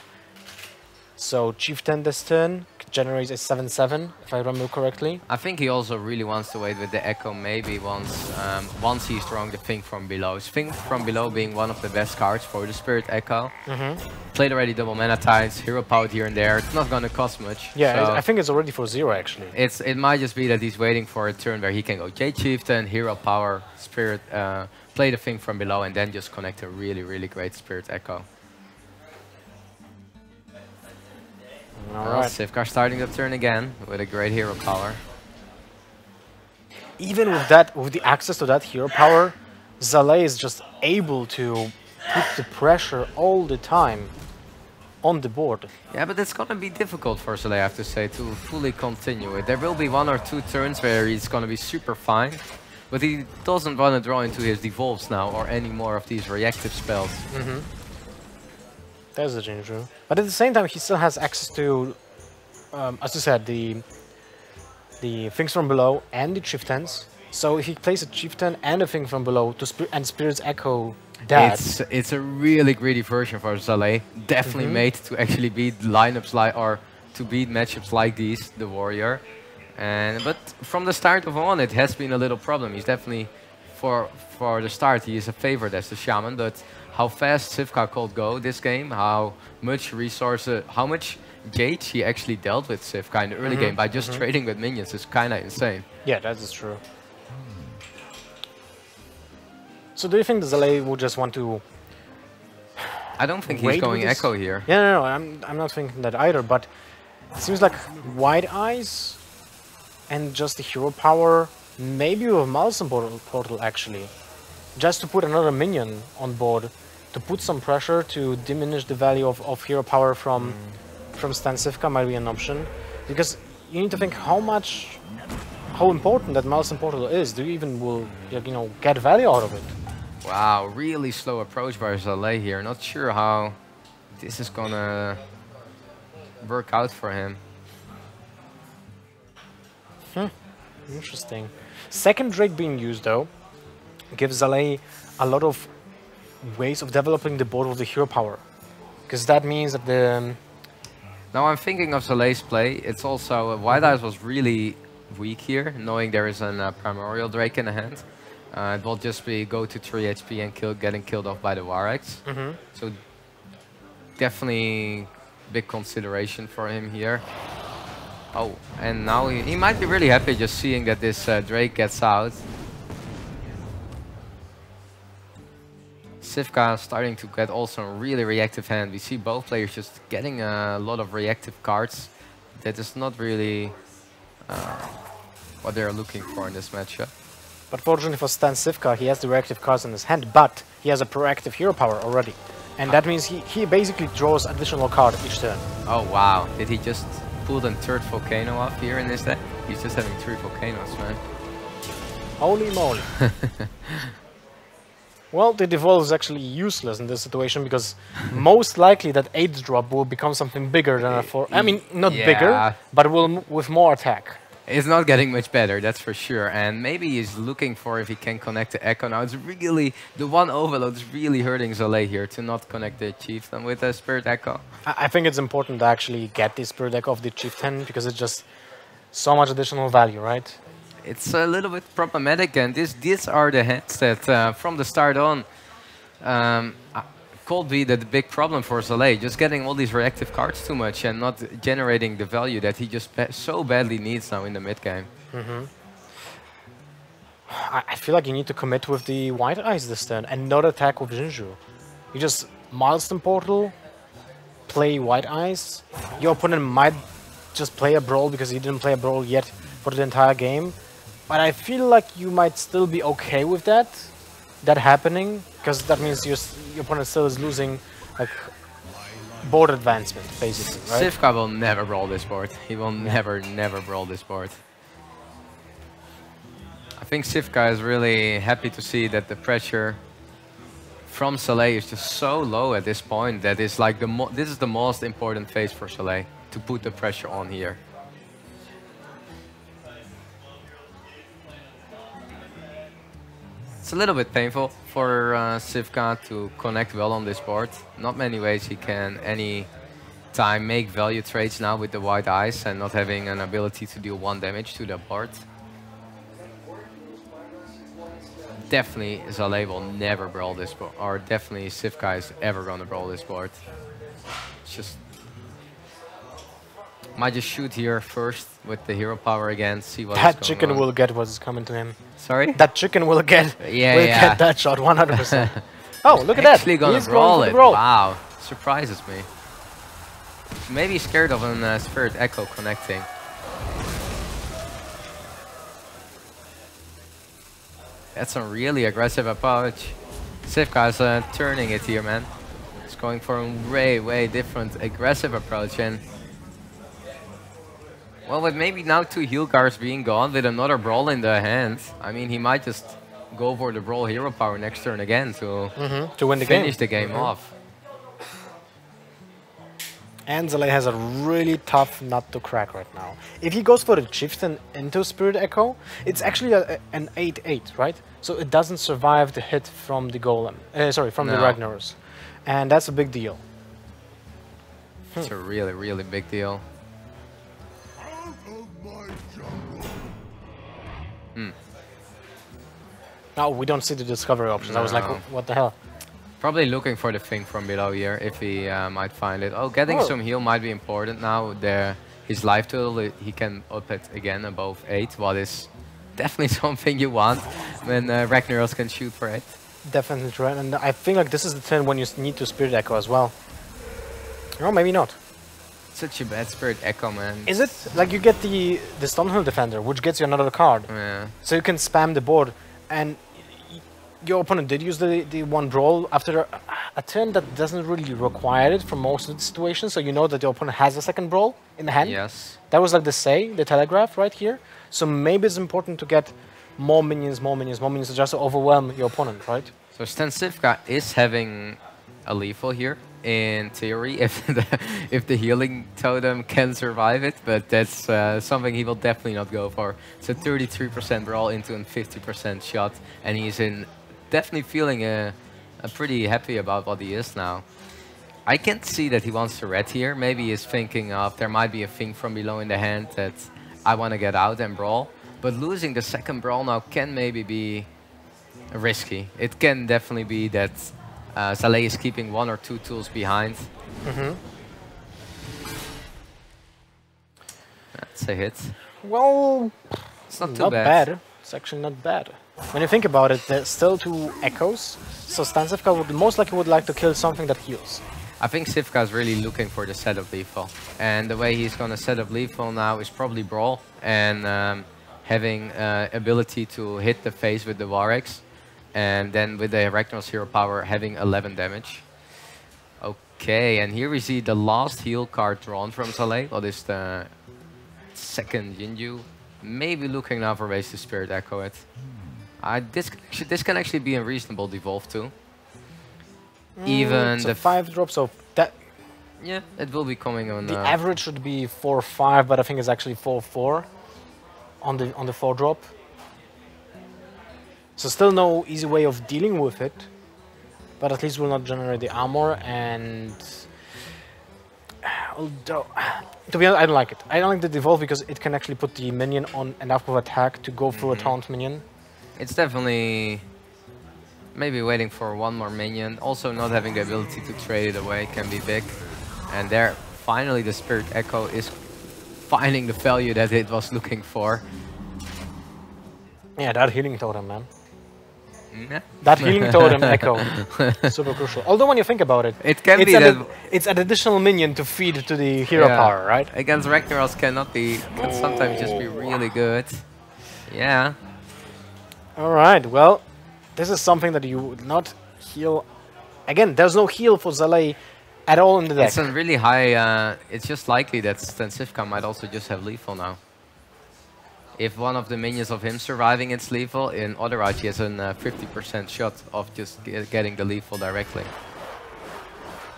[SPEAKER 1] So Chieftain this turn generates a 7/7, if I remember correctly.
[SPEAKER 2] I think he also really wants to wait with the Echo maybe once he's drawing the Think From Below. Think From Below being one of the best cards for the Spirit Echo. Played already double mana tides, hero powered here and there. It's not going to cost much.
[SPEAKER 1] Yeah,
[SPEAKER 2] so
[SPEAKER 1] I think it's already for 0 actually.
[SPEAKER 2] It might just be that he's waiting for a turn where he can go Jade Chieftain, hero power, Spirit, play the Think From Below, and then just connect a really, really great Spirit Echo.
[SPEAKER 1] Alright.
[SPEAKER 2] Cifka starting the turn again with a great hero power.
[SPEAKER 1] Even with that, with the access to that hero power, Zalae is just able to put the pressure all the time on the board.
[SPEAKER 2] Yeah, but it's gonna be difficult for Zalae, I have to say, to fully continue it. There will be 1 or 2 turns where he's gonna be super fine, but he doesn't want to draw into his devolves now or any more of these reactive spells.
[SPEAKER 1] There's the ginger. But at the same time, he still has access to, as you said, the Things From Below and the Chieftains. So if he plays a Chieftain and a Thing From Below to Spirit's Echo that...
[SPEAKER 2] It's a really greedy version for Zalae. Definitely made to actually beat lineups or to beat matchups like these, the Warrior. But from the start of on, it has been a little problem. He's definitely, for the start, he is a favorite as the Shaman, but how fast Cifka could go this game, how much resources, how much gauge he actually dealt with Cifka in the early game by just trading with minions is kind of insane.
[SPEAKER 1] Yeah, that is true. So do you think the Zalae would just want to...
[SPEAKER 2] I don't think he's going Echo here.
[SPEAKER 1] Yeah, no, I'm not thinking that either, but it seems like White Eyes and just the hero power, maybe with Malison Portal actually, just to put another minion on board, to put some pressure to diminish the value of hero power from StanCifka might be an option, because you need to think how important that Malison Portal is. Do you even will get value out of it?
[SPEAKER 2] Wow, really slow approach by Zalae here. Not sure how this is gonna work out for him.
[SPEAKER 1] Interesting. Second Drake being used though gives Zalae a lot of ways of developing the board with the hero power, because that means that the...
[SPEAKER 2] Now I'm thinking of Zalae's play. It's also White Eyes was really weak here, knowing there is a Primordial Drake in the hand. It will just be go to 3 HP and getting killed off by the Warax. So definitely big consideration for him here. Oh, and now he might be really happy just seeing that this Drake gets out. Cifka starting to get also a really reactive hand. We see both players just getting a lot of reactive cards. That is not really what they're looking for in this matchup.
[SPEAKER 1] But fortunately for StanCifka, he has the reactive cards in his hand, but he has a proactive hero power already. And that means he basically draws additional card each turn.
[SPEAKER 2] Oh wow, did he just pull the third volcano off here in his deck? He's just having 3 volcanoes, man.
[SPEAKER 1] Holy moly. Well, the devolve is actually useless in this situation because most likely that 8 drop will become something bigger than a 4. I mean, not bigger, but will with more attack.
[SPEAKER 2] It's not getting much better, that's for sure. And maybe he's looking for if he can connect the Echo. Now it's really, the one overload is really hurting Zalae here to not connect the Chieftain with the Spirit Echo.
[SPEAKER 1] I think it's important to actually get the Spirit Echo of the Chieftain because it's just so much additional value, right?
[SPEAKER 2] It's a little bit problematic, and these are the hands that from the start on could be the big problem for Zalae, just getting all these reactive cards too much and not generating the value that he just so badly needs now in the mid game.
[SPEAKER 1] I feel like you need to commit with the White Eyes this turn and not attack with Jinju. You just Milestone Portal, play White Eyes. Your opponent might just play a Brawl because he didn't play a Brawl yet for the entire game. But I feel like you might still be okay with that happening, because that means your opponent still is losing like board advancement, basically, right?
[SPEAKER 2] Cifka will never brawl this board. He will never brawl this board. I think Cifka is really happy to see that the pressure from Zalae is just so low at this point that it's like this is the most important phase for Zalae, to put the pressure on here. It's a little bit painful for Cifka to connect well on this board. Not many ways he can any time make value trades now with the White Eyes and not having an ability to deal 1 damage to the board. Definitely Zalae will never brawl this board, or definitely Cifka is ever gonna brawl this board. It's just might just shoot here first with the hero power again, see what
[SPEAKER 1] that chicken will get what's coming to him.
[SPEAKER 2] Sorry?
[SPEAKER 1] That chicken will get get that shot 100%. Oh, look at that.
[SPEAKER 2] Actually gonna brawl it. Wow, surprises me. Maybe scared of a Spirit Echo connecting. That's a really aggressive approach. Cifka is turning it here, man. He's going for a way different aggressive approach, and well, with maybe now 2 heal cards being gone with another Brawl in the hand, I mean, he might just go for the Brawl hero power next turn again to
[SPEAKER 1] win the
[SPEAKER 2] finish the game off.
[SPEAKER 1] And Zalae has a really tough nut to crack right now. If he goes for the Chieftain into Spirit Echo, it's actually an 8-8, right? So it doesn't survive the hit from the Golem, from the Ragnaros. And that's a big deal.
[SPEAKER 2] It's a really big deal.
[SPEAKER 1] Now we don't see the discovery options. I was like, what the hell?
[SPEAKER 2] Probably looking for the thing from below here, if he might find it. Oh, getting some heal might be important now. His life total, he can up it again above 8, what is definitely something you want when Ragnaros can shoot for 8.
[SPEAKER 1] Definitely right, and I think like this is the turn when you need to Spirit Echo as well. Or maybe not.
[SPEAKER 2] Such a bad Spirit Echo, man.
[SPEAKER 1] Is it? Like you get the Stonehill Defender, which gets you another card.
[SPEAKER 2] Yeah.
[SPEAKER 1] So you can spam the board, and your opponent did use the 1 Brawl after a turn that doesn't really require it for most of the situations, so you know that your opponent has a 2nd Brawl in the hand.
[SPEAKER 2] Yes.
[SPEAKER 1] That was like the telegraph right here. So maybe it's important to get more minions just to overwhelm your opponent, right?
[SPEAKER 2] So StanCifka is having a lethal here, in theory, if the healing totem can survive it, but that's something he will definitely not go for. It's a 33% brawl into a 50% shot, and he's definitely feeling pretty happy about what he is now. I can see that he wants to red here. Maybe he's thinking of there might be a thing from below in the hand that I want to get out and brawl, but losing the 2nd brawl now can maybe be risky. It can definitely be that Zalae is keeping 1 or 2 tools behind. It's a hit.
[SPEAKER 1] Well,
[SPEAKER 2] It's not too
[SPEAKER 1] not
[SPEAKER 2] bad.
[SPEAKER 1] bad. It's actually not bad. When you think about it, there's still 2 echoes, so StanCifka would most likely would like to kill something that heals.
[SPEAKER 2] I think Cifka is really looking for the setup lethal. And the way he's going to set up lethal now is probably Brawl and having ability to hit the face with the Warx. And then with the Ragnar's hero power having 11 damage. Okay, and here we see the last heal card drawn from Zalae. What is the second Jinju? Maybe looking now for ways to Spirit Echo it. This can actually be a reasonable devolve too. Even
[SPEAKER 1] It's
[SPEAKER 2] the
[SPEAKER 1] a 5 drop, so that
[SPEAKER 2] yeah, it will be coming on.
[SPEAKER 1] the average should be 4-5, but I think it's actually 4-4 on the 4 drop. So still no easy way of dealing with it, but at least will not generate the armor. And although, to be honest, I don't like it. I don't like the devolve because it can actually put the minion on enough of attack to go through a taunt minion.
[SPEAKER 2] It's definitely maybe waiting for one more minion. Also, not having the ability to trade it away can be big. And there, finally, the Spirit Echo is finding the value that it was looking for.
[SPEAKER 1] Yeah, that healing totem, man.
[SPEAKER 2] Yeah.
[SPEAKER 1] That healing totem echo, super crucial. Although when you think about it,
[SPEAKER 2] It can
[SPEAKER 1] it's
[SPEAKER 2] be that
[SPEAKER 1] it's an additional minion to feed to the hero
[SPEAKER 2] yeah,
[SPEAKER 1] power, right?
[SPEAKER 2] against Ragnaros can sometimes just be really good. Yeah.
[SPEAKER 1] All right, well, this is something that you would not heal. Again, there's no heal for Zalae at all in the deck.
[SPEAKER 2] It's a really high. It's just likely that StanCifka might also just have lethal now. If one of the minions of him surviving its lethal, in otherwise he has a 50% shot of just getting the lethal directly.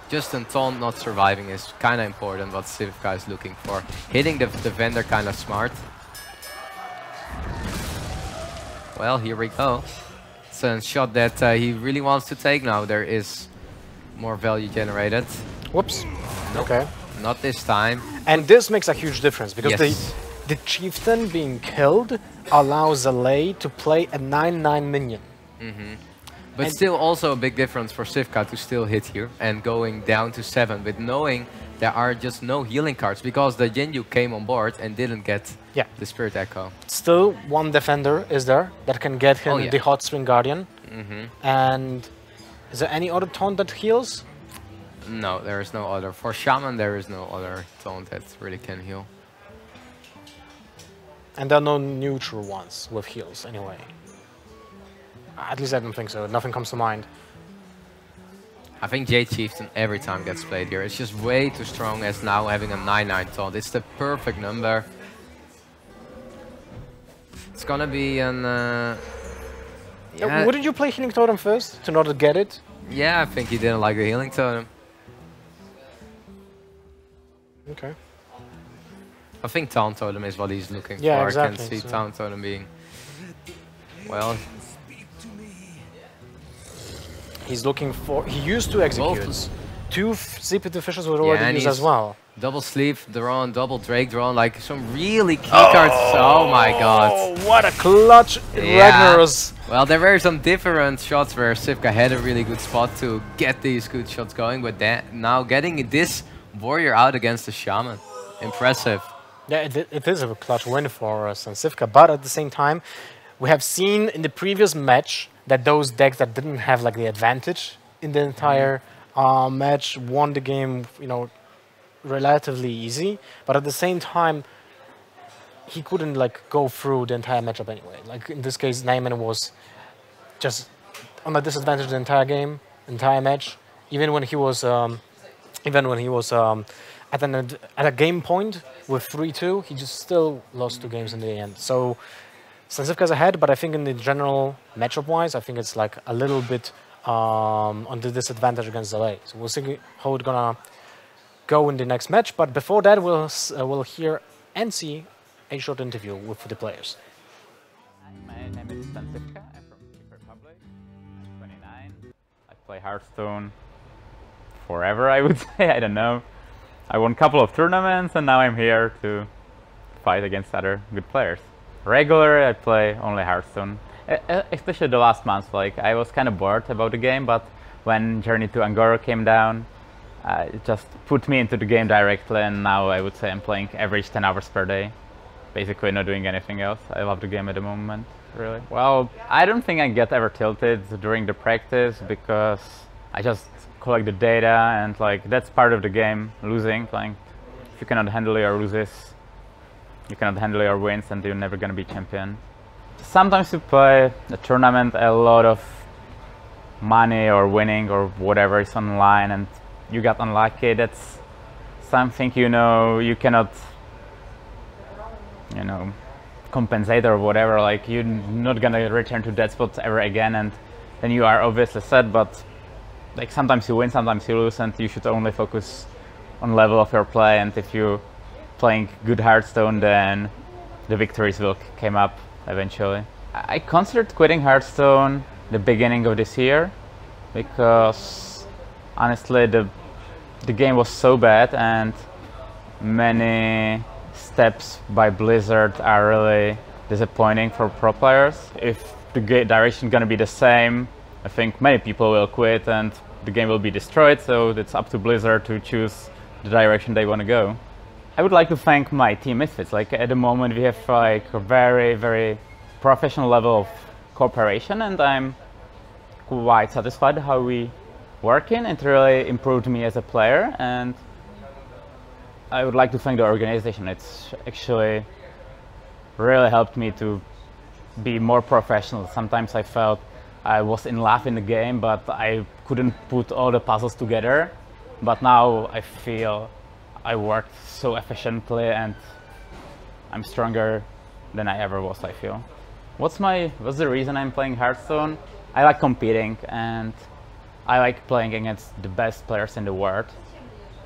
[SPEAKER 2] Just in taunt not surviving is kind of important, what Cifka is looking for. Hitting the vendor kind of smart. Well, here we go. It's a shot that he really wants to take now. There is more value generated.
[SPEAKER 1] Whoops.
[SPEAKER 2] Nope.
[SPEAKER 1] Okay.
[SPEAKER 2] Not this time.
[SPEAKER 1] And this makes a huge difference because
[SPEAKER 2] Yes.
[SPEAKER 1] the chieftain being killed allows Zalae to play a 9/9 minion.
[SPEAKER 2] But still also a big difference for Cifka to still hit here and going down to 7 with knowing there are just no healing cards because the Jinju came on board and didn't get the Spirit Echo.
[SPEAKER 1] Still, one defender is there that can get him the Hot Spring Guardian. And is there any other taunt that heals?
[SPEAKER 2] No, there is no other. For Shaman, there is no other taunt that really can heal.
[SPEAKER 1] And there are no neutral ones with heals anyway. At least I don't think so. Nothing comes to mind.
[SPEAKER 2] I think Jade Chieftain every time gets played here. It's just way too strong as now having a 9/9 taunt. It's the perfect number. It's gonna be an...
[SPEAKER 1] Wouldn't you play Healing Totem first to not get it?
[SPEAKER 2] Yeah, I think he didn't like the healing totem.
[SPEAKER 1] Okay.
[SPEAKER 2] I think Taunt Totem is what he's looking
[SPEAKER 1] Yeah,
[SPEAKER 2] for.
[SPEAKER 1] exactly,
[SPEAKER 2] I can see
[SPEAKER 1] so-
[SPEAKER 2] Taunt Totem being... Well,
[SPEAKER 1] He's looking for... He used to execute.
[SPEAKER 2] Both.
[SPEAKER 1] Two CP2 fishes were already
[SPEAKER 2] and
[SPEAKER 1] used as
[SPEAKER 2] he's
[SPEAKER 1] well.
[SPEAKER 2] double sleeve drawn, double Drake drawn, like some really key cards. Oh my god.
[SPEAKER 1] Oh, what a clutch
[SPEAKER 2] Yeah.
[SPEAKER 1] Ragnaros.
[SPEAKER 2] Well, there were some different shots where Cifka had a really good spot to get these good shots going, but now getting this warrior out against the Shaman. Impressive.
[SPEAKER 1] Yeah, it is a clutch win for StanCifka, but at the same time, we have seen in the previous match that those decks that didn't have like the advantage in the entire match won the game, you know, relatively easy. But at the same time, he couldn't like go through the entire matchup anyway. Like in this case, Naiman was just on a disadvantage the entire game, entire match. Even when he was, at a game point with 3-2, he just still lost 2 games in the end. So StanCifka's ahead, but I think in the general matchup-wise, I think it's like a little bit on the disadvantage against Zalae. So we'll see how it's gonna go in the next match. But before that, we'll hear and see a short interview with the players.
[SPEAKER 4] My name is StanCifka. I'm from Czech Republic. I'm 29. I play Hearthstone forever, I would say. I don't know. I won a couple of tournaments, and now I'm here to fight against other good players. Regular, I play only Hearthstone. Especially the last month, like I was kind of bored about the game, but when Journey to Angora came down, it just put me into the game directly, and now I would say I'm playing average 10 hours per day. basically not doing anything else. I love the game at the moment, really. Well, I don't think I get ever tilted during the practice because I just collect the data and like that's part of the game, losing. Like if you cannot handle your loses, you cannot handle your wins and you're never gonna be champion. Sometimes you play a tournament, a lot of money or winning or whatever is online and you got unlucky. That's something you cannot compensate or whatever. Like you're not gonna return to that spot ever again, and then you are obviously sad. But like sometimes you win, sometimes you lose, and you should only focus on level of your play. And if you're playing good Hearthstone, then the victories will come up eventually. I considered quitting Hearthstone the beginning of this year because honestly the game was so bad and many steps by Blizzard are really disappointing for pro players. If the direction is gonna be the same, I think many people will quit and the game will be destroyed, so it's up to Blizzard to choose the direction they want to go. I would like to thank my team Misfits. Like at the moment we have like a very, very professional level of cooperation and I'm quite satisfied how we work in. It really improved me as a player and I would like to thank the organization. It's actually really helped me to be more professional. Sometimes I felt I was in love in the game, but I couldn't put all the puzzles together. But now I feel I worked so efficiently and I'm stronger than I ever was, I feel. What's the reason I'm playing Hearthstone? I like competing and I like playing against the best players in the world.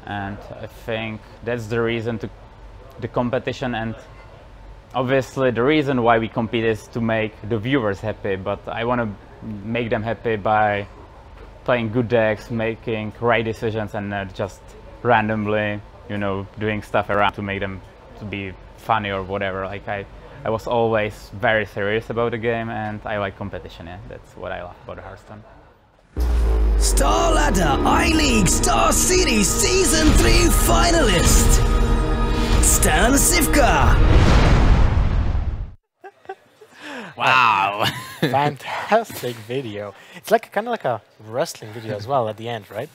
[SPEAKER 4] And I think that's the reason to the competition, and obviously the reason why we compete is to make the viewers happy, but I want to make them happy by playing good decks, making right decisions and not just randomly, doing stuff around to make them to be funny or whatever. Like I was always very serious about the game and I like competition, yeah. That's what I love about Hearthstone.
[SPEAKER 6] StarLadder I-League StarSeries Season 3 finalist, StanCifka.
[SPEAKER 1] Wow. Fantastic video. It's like kind of like a wrestling video as well at the end, right?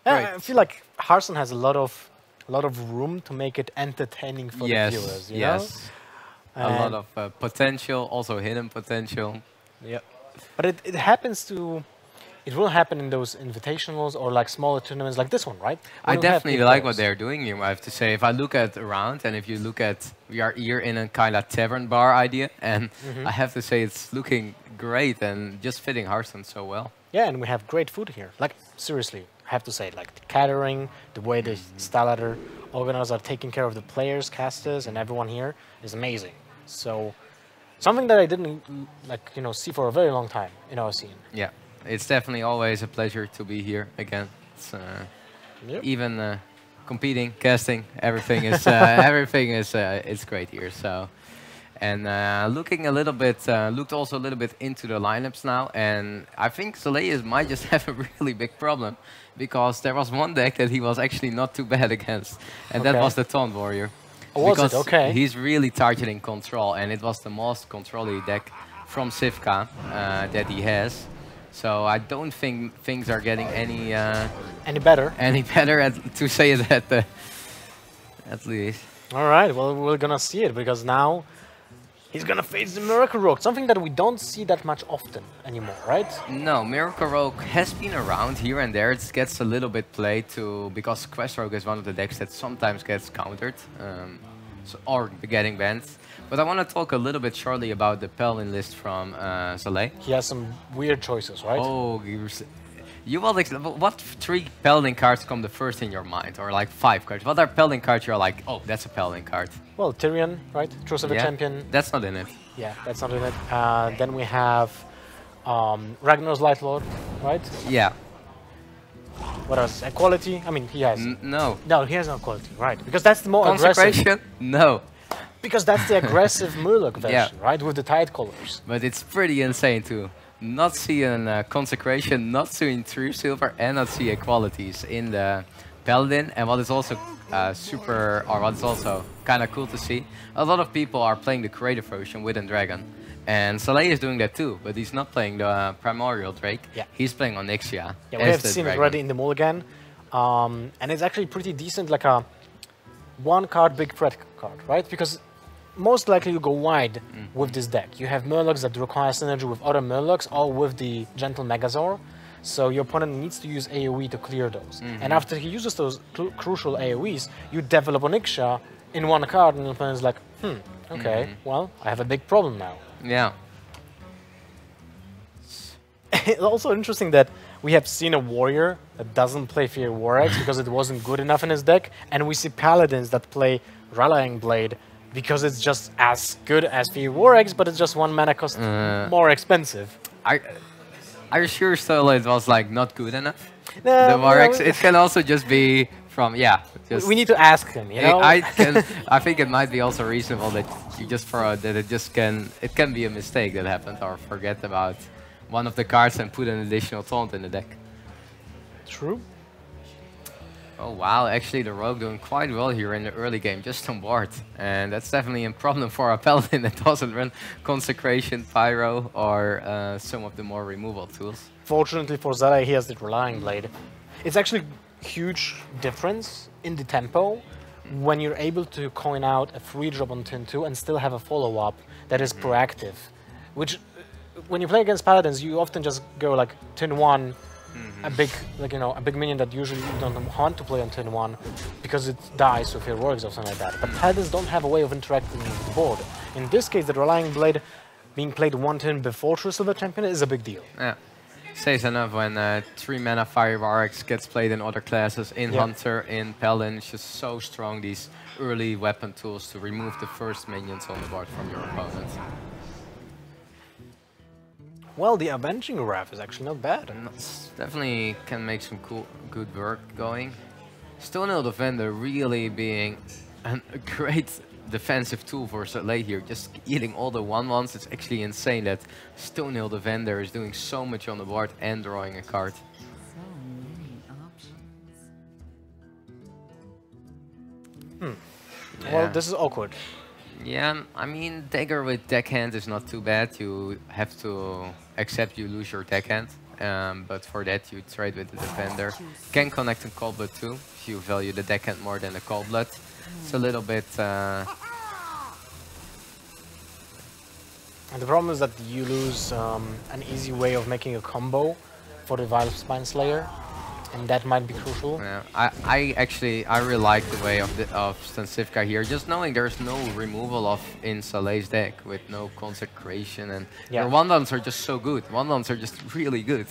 [SPEAKER 1] Yeah, I feel like Hearthstone has a lot of room to make it entertaining for the viewers. You know?
[SPEAKER 2] A lot of potential, also hidden potential.
[SPEAKER 1] Yeah, but it will happen in those invitationals or like smaller tournaments like this one, right?
[SPEAKER 2] I definitely like what they're doing here, I have to say. If I look at around and if you look at, we are here in a kind of tavern bar idea, and I have to say it's looking great and just fitting Hearthstone so well.
[SPEAKER 1] Yeah, and we have great food here. Like seriously, I have to say, like the catering, the way the StarLadder organizers are taking care of the players, casters, and everyone here is amazing. So something that I didn't see for a very long time in our scene.
[SPEAKER 2] Yeah. It's definitely always a pleasure to be here again. It's, even competing, casting, everything is it's great here. So, and looking a little bit, looked also a little bit into the lineups now, and I think Zalae might just have a really big problem because there was one deck that he was actually not too bad against, and that was the Taunt Warrior.
[SPEAKER 1] Oh, was it? Okay.
[SPEAKER 2] He's really targeting control, and it was the most control-y deck from Cifka that he has. So I don't think things are getting any
[SPEAKER 1] better.
[SPEAKER 2] To say it at least.
[SPEAKER 1] All right. Well, we're gonna see it because now he's gonna face the Miracle Rogue, something that we don't see that much often anymore, right?
[SPEAKER 2] No, Miracle Rogue has been around here and there. It gets a little bit played because Quest Rogue is one of the decks that sometimes gets countered or getting banned. But I want to talk a little bit shortly about the Paladin list from Zalae.
[SPEAKER 1] He has some weird choices, right?
[SPEAKER 2] Oh, what 3 Paladin cards come the first in your mind? Or like 5 cards? What are Paladin cards you're like, oh, that's a Paladin card?
[SPEAKER 1] Well, Tyrion, right? Truce of the Champion.
[SPEAKER 2] That's not in it.
[SPEAKER 1] Yeah, that's not in it. Then we have Ragnar's Light Lord, right?
[SPEAKER 2] Yeah.
[SPEAKER 1] What else? Equality? I mean, he has...
[SPEAKER 2] No.
[SPEAKER 1] No, he has no equality, right. Because that's the more aggressive...
[SPEAKER 2] Consecration? No.
[SPEAKER 1] Because that's the aggressive Murloc version, right? With the Tide colors.
[SPEAKER 2] But it's pretty insane to not see a Consecration, not seeing True Silver, and not see equalities in the Paladin. And what is also what is also kind of cool to see. A lot of people are playing the creative version with a dragon. And Zalae is doing that too, but he's not playing the Primordial Drake.
[SPEAKER 1] Yeah.
[SPEAKER 2] He's playing Onyxia.
[SPEAKER 1] Yeah, we have seen it already in the mulligan. And it's actually pretty decent, like a one-card big threat card, right? Because most likely you go wide with this deck. You have Murlocs that require synergy with other Murlocs, or with the Gentle Megazord. So your opponent needs to use AoE to clear those. And after he uses those crucial AoEs, you develop Onyxia in one card, and your opponent is like, okay, well, I have a big problem now.
[SPEAKER 2] Yeah.
[SPEAKER 1] It's also interesting that we have seen a warrior that doesn't play Fear War Axe because it wasn't good enough in his deck, and we see paladins that play Rallying Blade because it's just as good as Fear War Axe, but it's just 1 mana cost more expensive.
[SPEAKER 2] Are you sure still it was like not good enough?
[SPEAKER 1] No,
[SPEAKER 2] The War Axe, it can also just be from, just
[SPEAKER 1] we need to ask him, you know?
[SPEAKER 2] I think it might be also reasonable that you just that it can be a mistake that happened, or forget about one of the cards and put an additional taunt in the deck.
[SPEAKER 1] True.
[SPEAKER 2] Oh wow, actually the Rogue doing quite well here in the early game, just on board. And that's definitely a problem for a Paladin that doesn't run Consecration, Pyro, or some of the more removal tools.
[SPEAKER 1] Fortunately for Zalae, he has the Rallying Blade. It's actually huge difference in the tempo when you're able to coin out a 3-drop on turn 2 and still have a follow-up that is proactive. Which, when you play against Paladins, you often just go like turn 1, a big, a big minion that usually you don't want to play on turn 1 because it dies with your works or something like that. But Paladins don't have a way of interacting with the board. In this case, the Rallying Blade being played 1 turn before True Silver Champion is a big deal.
[SPEAKER 2] Yeah. Says enough when 3 mana Fire War Axe gets played in other classes, in Hunter, in Paladin. It's just so strong, these early weapon tools to remove the first minions on the board from your opponent.
[SPEAKER 1] Well, the Avenging Wrath is actually not bad.
[SPEAKER 2] Definitely can make some good work going. Stonehill Defender really being a great defensive tool for Zalae here, just eating all the 1/1s. It's actually insane that Stonehill Defender is doing so much on the board and drawing a card.
[SPEAKER 1] Yeah. Well, this is awkward.
[SPEAKER 2] Yeah, I mean, dagger with deckhand is not too bad. You have to accept you lose your deckhand. But for that you trade with the defender. Can connect in Cold Blood too, if you value the deckhand more than the Cold Blood. It's a little bit...
[SPEAKER 1] And the problem is that you lose an easy way of making a combo for the Vile Spine Slayer, and that might be crucial.
[SPEAKER 2] Yeah, I really like the way of StanCifka here, just knowing there's no removal in Zalae's deck with no consecration, and their 1/1s are just so good. 1/1s are just really good.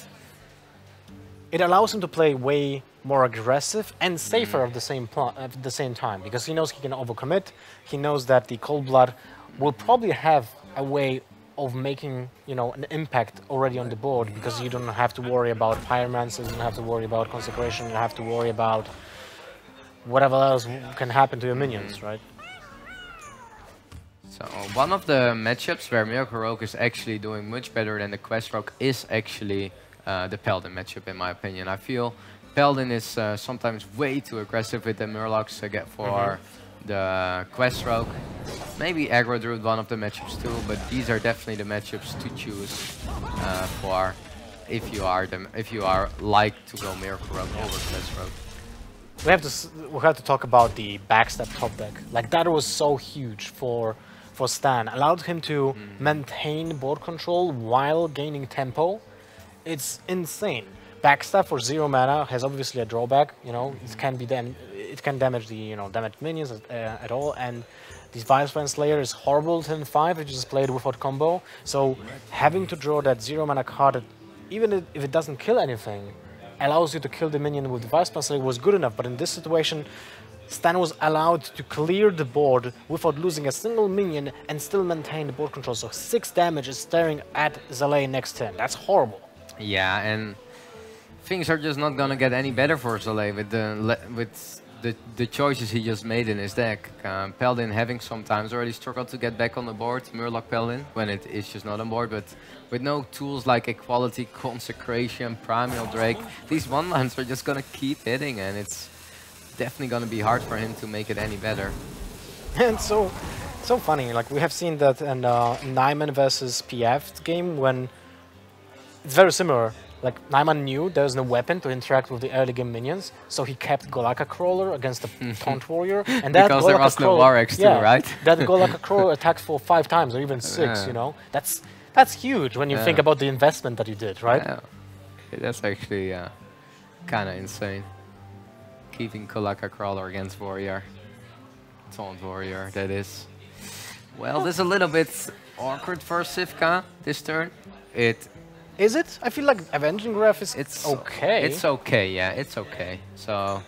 [SPEAKER 1] It allows him to play way more aggressive and safer at the same time, because he knows he can overcommit. He knows that the Cold Blood will probably have a way of making, an impact already on the board, because you don't have to worry about Pyromancy, you don't have to worry about Consecration, you have to worry about whatever else can happen to your minions, right?
[SPEAKER 2] So one of the matchups where Miracle Rogue is actually doing much better than the Quest Rogue is actually the Paladin matchup, in my opinion. I feel Paladin is sometimes way too aggressive with the Murlocs for the Quest Rogue. Maybe Aggro Druid one of the matchups too, but these are definitely the matchups to choose for if you are like to go Miracle Rogue over Quest Rogue.
[SPEAKER 1] We have to talk about the backstab top deck. Like, that was so huge for Stan. Allowed him to maintain board control while gaining tempo. It's insane. Backstab for 0 mana has obviously a drawback. It can damage the damaged minions at all, and this Vile Spine Slayer is horrible turn 5 if you just play it without combo. So having to draw that 0 mana card, even if it doesn't kill anything, allows you to kill the minion with the Vile Spine Slayer was good enough. But in this situation, Stan was allowed to clear the board without losing a single minion and still maintain the board control. So 6 damage is staring at Zalae next turn. That's horrible.
[SPEAKER 2] Yeah, and things are just not gonna get any better for Zalae with the choices he just made in his deck. Paladin having sometimes already struggled to get back on the board, Murloc Paladin, when it is just not on board, but with no tools like Equality, Consecration, Primal Drake, these 1/1s are just gonna keep hitting, and it's definitely gonna be hard for him to make it any better.
[SPEAKER 1] And so funny. Like we have seen that in Nyman versus PF game when it's very similar. Like Nyman knew there's no weapon to interact with the early game minions, so he kept Golaka Crawler against the Taunt Warrior, and that
[SPEAKER 2] Because there was no Warx too, right?
[SPEAKER 1] That Golaka Crawler attacked for 5 times or even 6. You know, that's huge when you think about the investment that you did, right?
[SPEAKER 2] Yeah. That's actually kind of insane. Keeping Golaka Crawler against Warrior. Taunt Warrior, that is. Well, this is a little bit awkward for Cifka this turn.
[SPEAKER 1] Is it? I feel like Avenging Graph is
[SPEAKER 2] It's
[SPEAKER 1] okay.
[SPEAKER 2] It's okay, yeah, it's okay. So,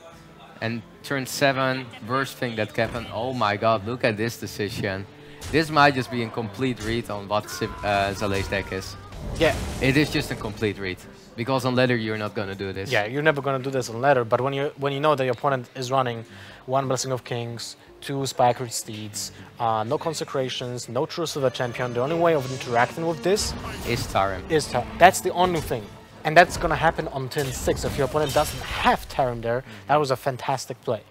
[SPEAKER 2] and turn 7, worst thing that happened. Oh my god, look at this decision. This might just be a complete read on what Zalae's deck is.
[SPEAKER 1] Yeah.
[SPEAKER 2] It is just a complete read. Because on ladder you're not gonna do this.
[SPEAKER 1] Yeah, you're never gonna do this on ladder, but when you know that your opponent is running 1 Blessing of Kings, 2 Spikered Steeds, no Consecrations, no True Silver Champion, the only way of interacting with this
[SPEAKER 2] Is Tarim.
[SPEAKER 1] is that's the only thing. And that's gonna happen on turn 6. If your opponent doesn't have Tarim there, that was a fantastic play.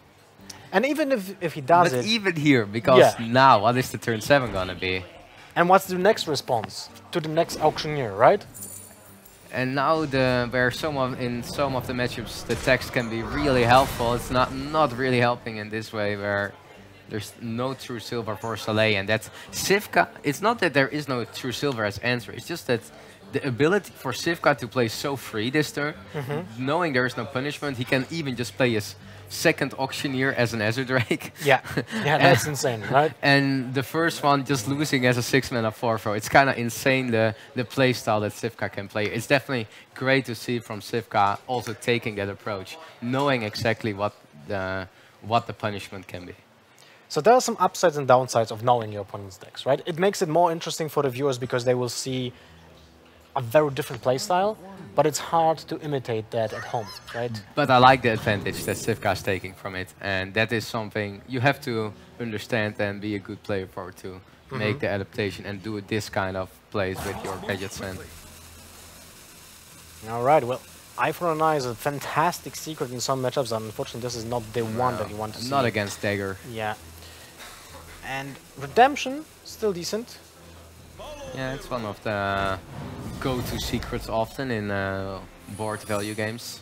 [SPEAKER 1] And even if he does
[SPEAKER 2] But
[SPEAKER 1] it,
[SPEAKER 2] even here, because
[SPEAKER 1] Yeah.
[SPEAKER 2] now what is the turn 7 gonna be?
[SPEAKER 1] and what's the next response to the next auctioneer, right?
[SPEAKER 2] And now where in some of the matchups the text can be really helpful, it's not really helping in this way where there's no true silver for Zalae, and that's Cifka. It's not that there is no true silver as answer, it's just that the ability for Cifka to play so free this turn, knowing there is no punishment, he can even just play his second auctioneer as an Azure Drake.
[SPEAKER 1] Yeah, yeah, that's insane, right?
[SPEAKER 2] And the first one just losing as a 6-mana 4-4. It's kind of insane the play style that Cifka can play. It's definitely great to see from Cifka also taking that approach, knowing exactly what the punishment can be.
[SPEAKER 1] So there are some upsides and downsides of knowing your opponent's decks, right? It makes it more interesting for the viewers because they will see a very different playstyle, but it's hard to imitate that at home, right?
[SPEAKER 2] But I like the advantage that Cifka is taking from it, and that is something you have to understand and be a good player for to make the adaptation and do this kind of plays with your gadgets. And
[SPEAKER 1] All right, well, Eye for an Eye is a fantastic secret in some matchups, and unfortunately this is not the one that you want to see.
[SPEAKER 2] not against Dagger.
[SPEAKER 1] Yeah. And Redemption, still decent.
[SPEAKER 2] Yeah, it's one of the go-to secrets often in board value games.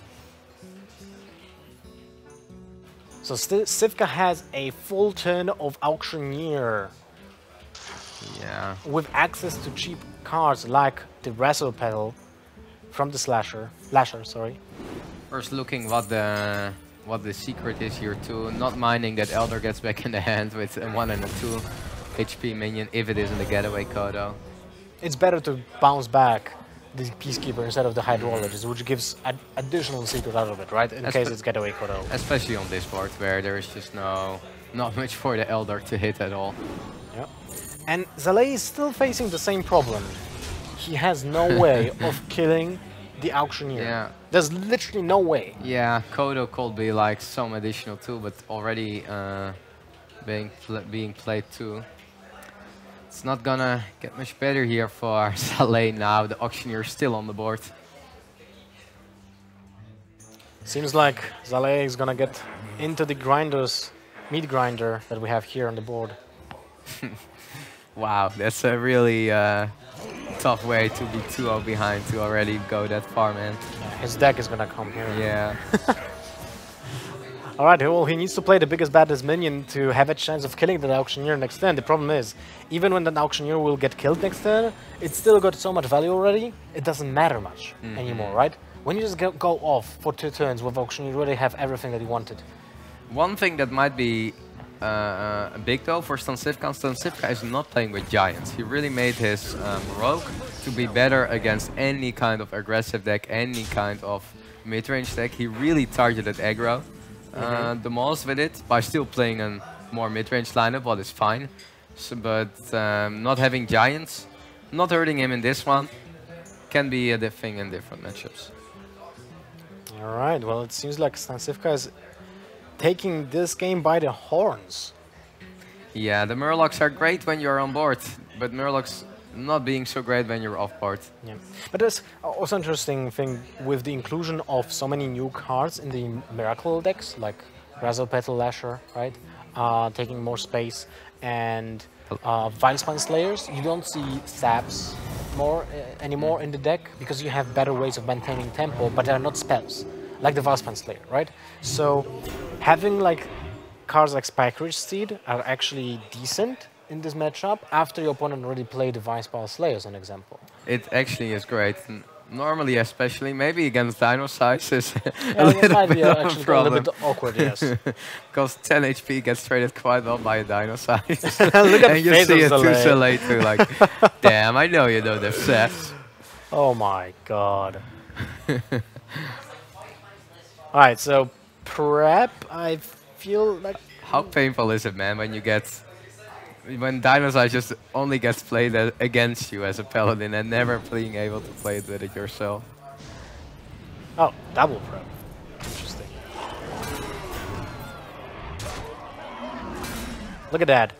[SPEAKER 1] So still, Cifka has a full turn of Auctioneer
[SPEAKER 2] Yeah.
[SPEAKER 1] with access to cheap cards like the Wrestle Pedal from the Lasher, sorry.
[SPEAKER 2] First looking what the secret is here too, not minding that Elder gets back in the hand with a 1 and a 2 HP minion if it is in the getaway Kodo.
[SPEAKER 1] It's better to bounce back the Peacekeeper instead of the Hydrologist, which gives additional secret out of it, right? In case it's getaway Kodo.
[SPEAKER 2] Especially on this board where there is just not much for the Elder to hit at all.
[SPEAKER 1] Yeah. And Zalae is still facing the same problem. He has no way of killing the Auctioneer.
[SPEAKER 2] Yeah.
[SPEAKER 1] There's literally no way.
[SPEAKER 2] Yeah, Kodo could be like some additional too, but already being played too. It's not gonna get much better here for Zalae now. The Auctioneer is still on the board.
[SPEAKER 1] Seems like Zalae is gonna get into the meat grinder that we have here on the board.
[SPEAKER 2] Wow, that's a really tough way to be 2-0 behind to already go that far, man.
[SPEAKER 1] His deck is gonna come here.
[SPEAKER 2] Yeah.
[SPEAKER 1] Alright, well, he needs to play the biggest, baddest minion to have a chance of killing the Auctioneer next turn. The problem is, even when the Auctioneer will get killed next turn, it's still got so much value already, it doesn't matter much anymore, right? When you just go off for 2 turns with Auctioneer, you really have everything that you wanted.
[SPEAKER 2] One thing that might be big though for StanCifka, StanCifka is not playing with Giants. He really made his Rogue to be better against any kind of aggressive deck, any kind of mid-range deck. He really targeted aggro the most with it by still playing a more mid-range lineup, what is fine. So, but not having Giants, not hurting him in this one, can be a thing in different matchups.
[SPEAKER 1] Alright, well, it seems like StanCifka is taking this game by the horns.
[SPEAKER 2] Yeah, the Murlocs are great when you're on board, but Murlocs not being so great when you're off board.
[SPEAKER 1] Yeah, but there's also an interesting thing with the inclusion of so many new cards in the Miracle decks, like Razzle Petal Lasher, right? taking more space, and Vilespine Slayers. You don't see Saps anymore in the deck because you have better ways of maintaining tempo, but they are not spells like the Vilespine Slayer, right? So having like cards like Spike-Rich Steed are actually decent in this matchup after your opponent already played the Vilespine Slayer as an example.
[SPEAKER 2] It actually is great. Normally, especially, maybe against Dino Size is
[SPEAKER 1] Yeah, it might be actually a little bit awkward, yes.
[SPEAKER 2] Because 10 HP gets traded quite well by a Dino Size.
[SPEAKER 1] Look at
[SPEAKER 2] and you
[SPEAKER 1] the
[SPEAKER 2] see
[SPEAKER 1] face
[SPEAKER 2] it
[SPEAKER 1] of
[SPEAKER 2] too
[SPEAKER 1] Zalae.
[SPEAKER 2] Zalae too, like, damn, I know you don't have sets.
[SPEAKER 1] Oh my god. Alright, so prep, I feel like...
[SPEAKER 2] How painful is it, man, when you get... When Dino Size just only gets played against you as a Paladin and never being able to play it with it yourself?
[SPEAKER 1] Oh, double prep. Interesting. Look at that.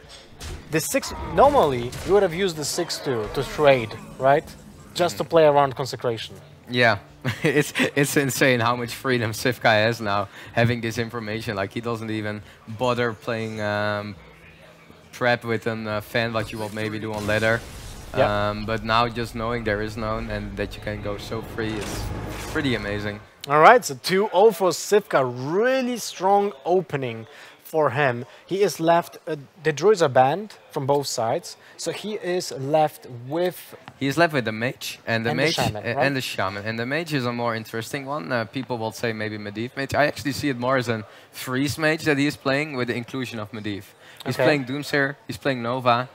[SPEAKER 1] The 6... Normally, you would have used the 6-2 to trade, right? Just to play around Consecration.
[SPEAKER 2] Yeah, it's insane how much freedom Cifka has now, having this information. Like, he doesn't even bother playing prep with a fan, what you will maybe do on ladder.
[SPEAKER 1] Yep.
[SPEAKER 2] But now just knowing there is none and that you can go so free is pretty amazing.
[SPEAKER 1] Alright, so 2-0 for Cifka. Really strong opening for him. He is left... the druids are banned from both sides, so he is left with...
[SPEAKER 2] He's left with the Mage and the Mage
[SPEAKER 1] Shaman, right?
[SPEAKER 2] and the Shaman. And the Mage is a more interesting one. People will say maybe Medivh Mage. I actually see it more as a freeze Mage that he is playing with the inclusion of Medivh. He's playing Doomsayer, he's playing Nova,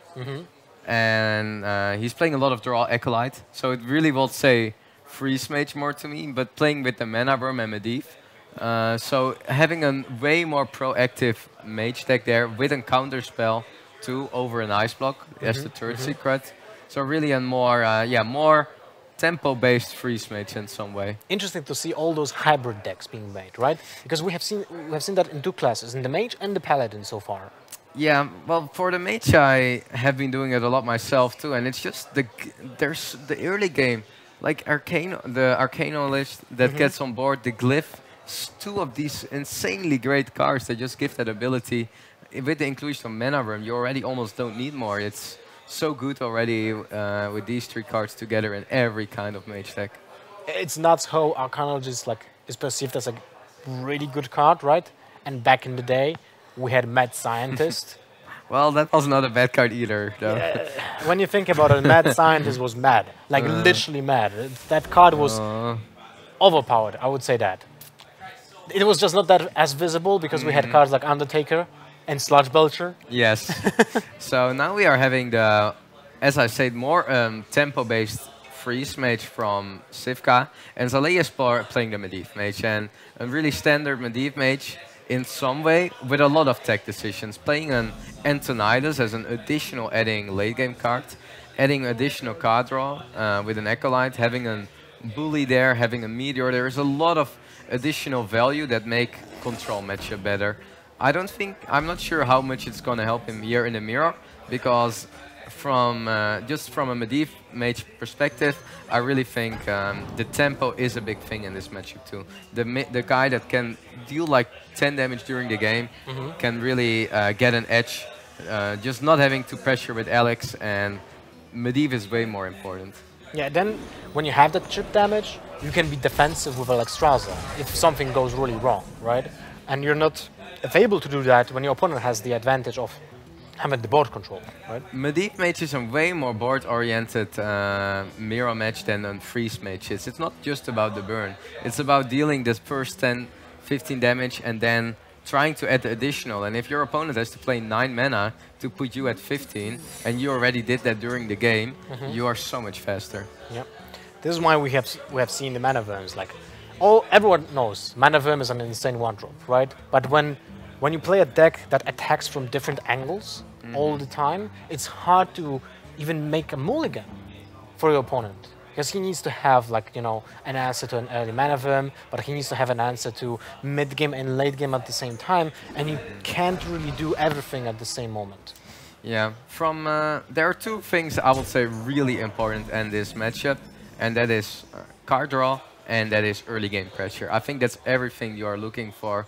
[SPEAKER 2] and he's playing a lot of Draw Acolyte. So it really will say freeze Mage more to me, but playing with the Mana Worm and Medivh. So having a way more proactive Mage deck there with a counter spell too over an Ice Block as the third secret. So really a more, more tempo-based freeze Mage in some way.
[SPEAKER 1] Interesting to see all those hybrid decks being made, right? Because we have seen that in two classes, in the Mage and the Paladin so far.
[SPEAKER 2] Yeah, well, for the Mage, I have been doing it a lot myself too, and it's just there's the early game, like the Arcano list that gets on board, the Glyph, two of these insanely great cards that just give that ability. With the inclusion of Mana Worm, you already almost don't need more. It's so good already with these three cards together in every kind of Mage deck.
[SPEAKER 1] It's nuts how Arcanologist is perceived as a really good card, right? And back in the day, we had Mad Scientist.
[SPEAKER 2] Well, that was not a bad card either, though.
[SPEAKER 1] When you think about it, Mad Scientist was mad, like literally mad. That card was overpowered, I would say that. It was just not that as visible because we had cards like Undertaker and Sludge Belcher.
[SPEAKER 2] Yes. So now we are having the, as I said, more tempo-based freeze Mage from Cifka, and Zalae is playing the Medivh Mage, and a really standard Medivh Mage in some way with a lot of tech decisions, playing an Antonidas as an additional adding late game card, adding additional card draw with an Acolyte, having a Bully there, having a Meteor. There's a lot of additional value that make control matchup better. I'm not sure how much it's going to help him here in the mirror, because from just from a Medivh Mage perspective, I really think the tempo is a big thing in this matchup too. The guy that can deal like 10 damage during the game can really get an edge, just not having to pressure with Alex, and Medivh is way more important.
[SPEAKER 1] Yeah, then when you have that chip damage, you can be defensive with Alexstrasza if something goes really wrong, right? And you're not able to do that when your opponent has the advantage of having the board control, right?
[SPEAKER 2] Medivh Mage is a way more board-oriented mirror match than a freeze Mage is. It's not just about the burn. It's about dealing this first 10, 15 damage and then trying to add the additional. And if your opponent has to play 9 mana to put you at 15, and you already did that during the game, you are so much faster.
[SPEAKER 1] Yep. This is why we have seen the Mana Worms. Like, everyone knows Mana Worm is an insane one-drop, right? But when you play a deck that attacks from different angles all the time, it's hard to even make a mulligan for your opponent. Because he needs to have, like, you know, an answer to an early Mana Worm, but he needs to have an answer to mid-game and late-game at the same time, and you can't really do everything at the same moment.
[SPEAKER 2] Yeah, there are two things I would say really important in this matchup, and that is card draw, and that is early game pressure. I think that's everything you are looking for.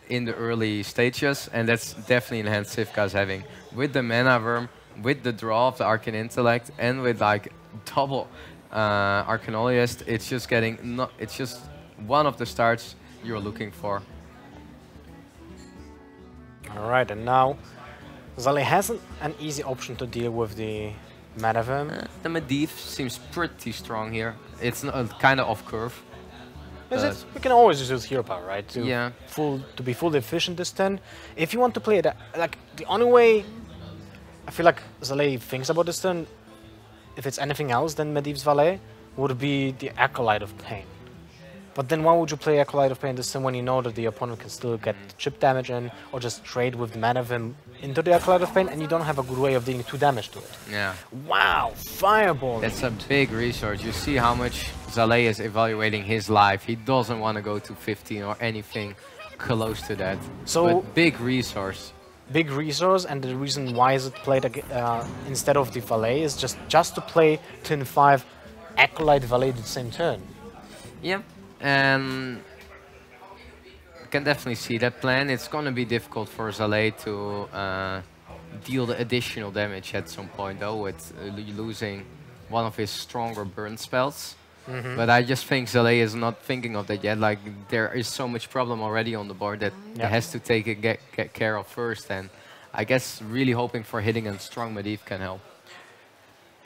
[SPEAKER 2] in the early stages, and that's definitely in hand StanCifka is having. With the Mana Worm, with the draw of the Arcane Intellect, and with like double Arcanologist, it's just getting it's just one of the starts you're looking for.
[SPEAKER 1] All right, and now Zalae has an easy option to deal with the Mana Worm.
[SPEAKER 2] The Medivh seems pretty strong here. It's kind of off curve.
[SPEAKER 1] We can always use hero power, right? To be fully efficient this turn. If you want to play it, like the only way I feel like Zalae thinks about this turn, if it's anything else than Medivh's Valet, would be the Acolyte of Pain. But then why would you play Acolyte of Pain this turn when you know that the opponent can still get chip damage in, or just trade with the Mana Worm into the Acolyte of Pain, and you don't have a good way of dealing 2 damage to it?
[SPEAKER 2] Yeah.
[SPEAKER 1] Wow, Fireball!
[SPEAKER 2] That's a big resource. You see how much Zalae is evaluating his life. He doesn't want to go to 15 or anything close to that.
[SPEAKER 1] So
[SPEAKER 2] but big resource.
[SPEAKER 1] Big resource, and the reason why is it played instead of the Valet is just to play turn 5 Acolyte Valet the same turn.
[SPEAKER 2] Yeah, and I can definitely see that plan. It's going to be difficult for Zalae to deal the additional damage at some point, though, with losing one of his stronger burn spells. But I just think Zalae is not thinking of that yet. Like, there is so much problem already on the board that it has to get care of first. And I guess really hoping for hitting a strong Medivh can help.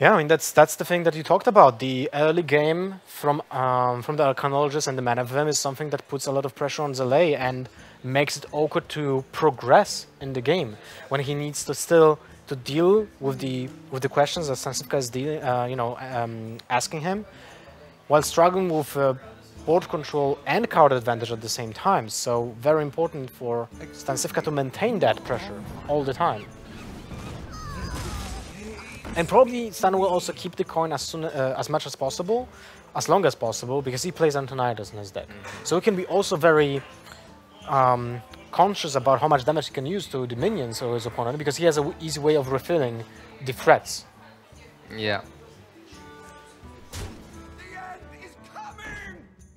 [SPEAKER 1] Yeah, I mean that's the thing that you talked about. The early game from the Arcanologist and the Mana Worm is something that puts a lot of pressure on Zalae and makes it awkward to progress in the game when he needs to still to deal with the questions that StanCifka is asking him, while struggling with board control and card advantage at the same time. So very important for StanCifka to maintain that pressure all the time. And probably Stan will also keep the coin as much as possible, as long as possible, because he plays Antonidas in his deck. So he can be also very conscious about how much damage he can use to the minions of his opponent, because he has an easy way of refilling the threats.
[SPEAKER 2] Yeah.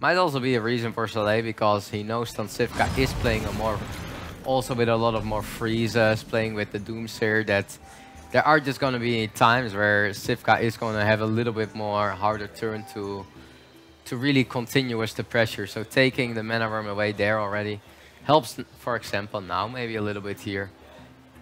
[SPEAKER 2] Might also be a reason for Zalae, because he knows StanCifka is playing also with a lot of more freezes, playing with the Doomsayer, that there are just going to be times where Cifka is going to have a little bit more harder turn to really continue with the pressure. So taking the Mana Worm away there already helps, for example, now maybe a little bit here.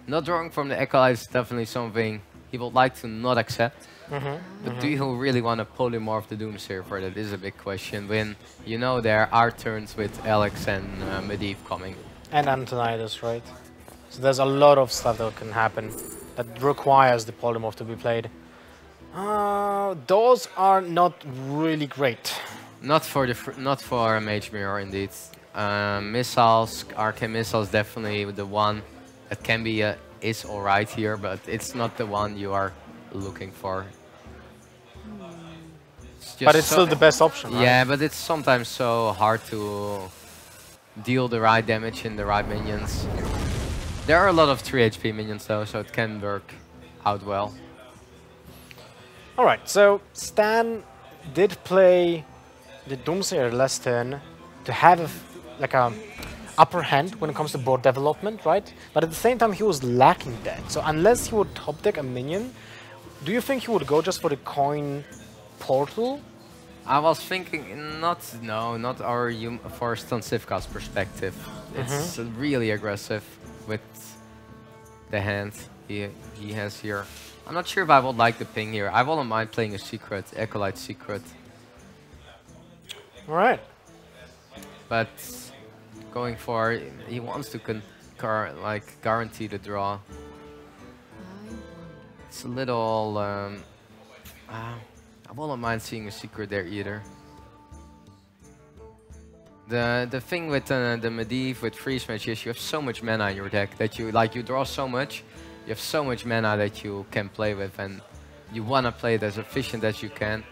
[SPEAKER 2] Not drawing from the Acolyte is definitely something he would like to not accept. But do you really want to polymorph the Doomsayer for that is a big question, when you know there are turns with Alex and Medivh coming.
[SPEAKER 1] And Antonidas, right? So there's a lot of stuff that can happen that requires the polymorph to be played. Those are not really great.
[SPEAKER 2] Not for a Mage Mirror, indeed. Missiles, Arcane Missiles, definitely the one that can be is alright here, but it's not the one you are looking for.
[SPEAKER 1] But it's still the best option, right?
[SPEAKER 2] Yeah, but it's sometimes so hard to deal the right damage in the right minions. There are a lot of 3 HP minions though, so it can work out well.
[SPEAKER 1] Alright, so Stan did play the Doomsayer last turn to have a upper hand when it comes to board development, right? But at the same time he was lacking that. So unless he would top deck a minion, do you think he would go just for the coin portal?
[SPEAKER 2] I was thinking not for StanCifka's perspective. It's really aggressive with the hand he has here. I'm not sure if I would like the ping here. I wouldn't mind playing a secret, Acolyte secret.
[SPEAKER 1] Alright.
[SPEAKER 2] But going for, he wants to guarantee the draw. It's a little I wouldn't mind seeing a secret there either. The thing with the Medivh with Freeze Mage is you have so much mana in your deck that you draw so much, you have so much mana that you can play with, and you want to play it as efficient as you can,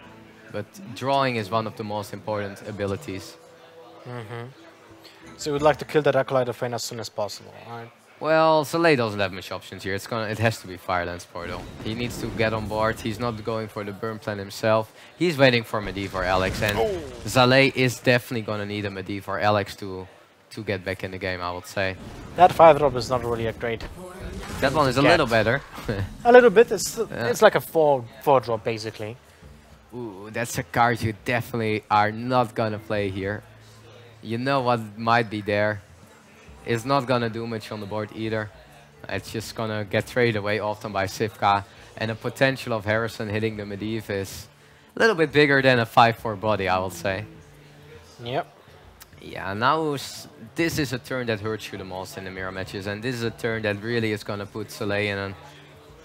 [SPEAKER 2] but drawing is one of the most important abilities.
[SPEAKER 1] So you would like to kill that Acolyte of Pain as soon as possible, right?
[SPEAKER 2] Well, Zalae doesn't have much options here. It has to be Firelands Portal. He needs to get on board. He's not going for the burn plan himself. He's waiting for Medivh or Alex, and Zalae is definitely gonna need a Medivh or Alex to to get back in the game, I would say.
[SPEAKER 1] That 5-drop is not really a great.
[SPEAKER 2] That one is a
[SPEAKER 1] Get.
[SPEAKER 2] little better.
[SPEAKER 1] A little bit. It's like a 4-drop basically.
[SPEAKER 2] Ooh, that's a card you definitely are not gonna play here. You know what might be there. It's not gonna do much on the board either. It's just gonna get traded away often by Cifka. And the potential of Harrison hitting the Medivh is a little bit bigger than a 5-4 body, I would say.
[SPEAKER 1] Yep.
[SPEAKER 2] Yeah, now this is a turn that hurts you the most in the mirror matches, and this is a turn that really is gonna put Zalae in and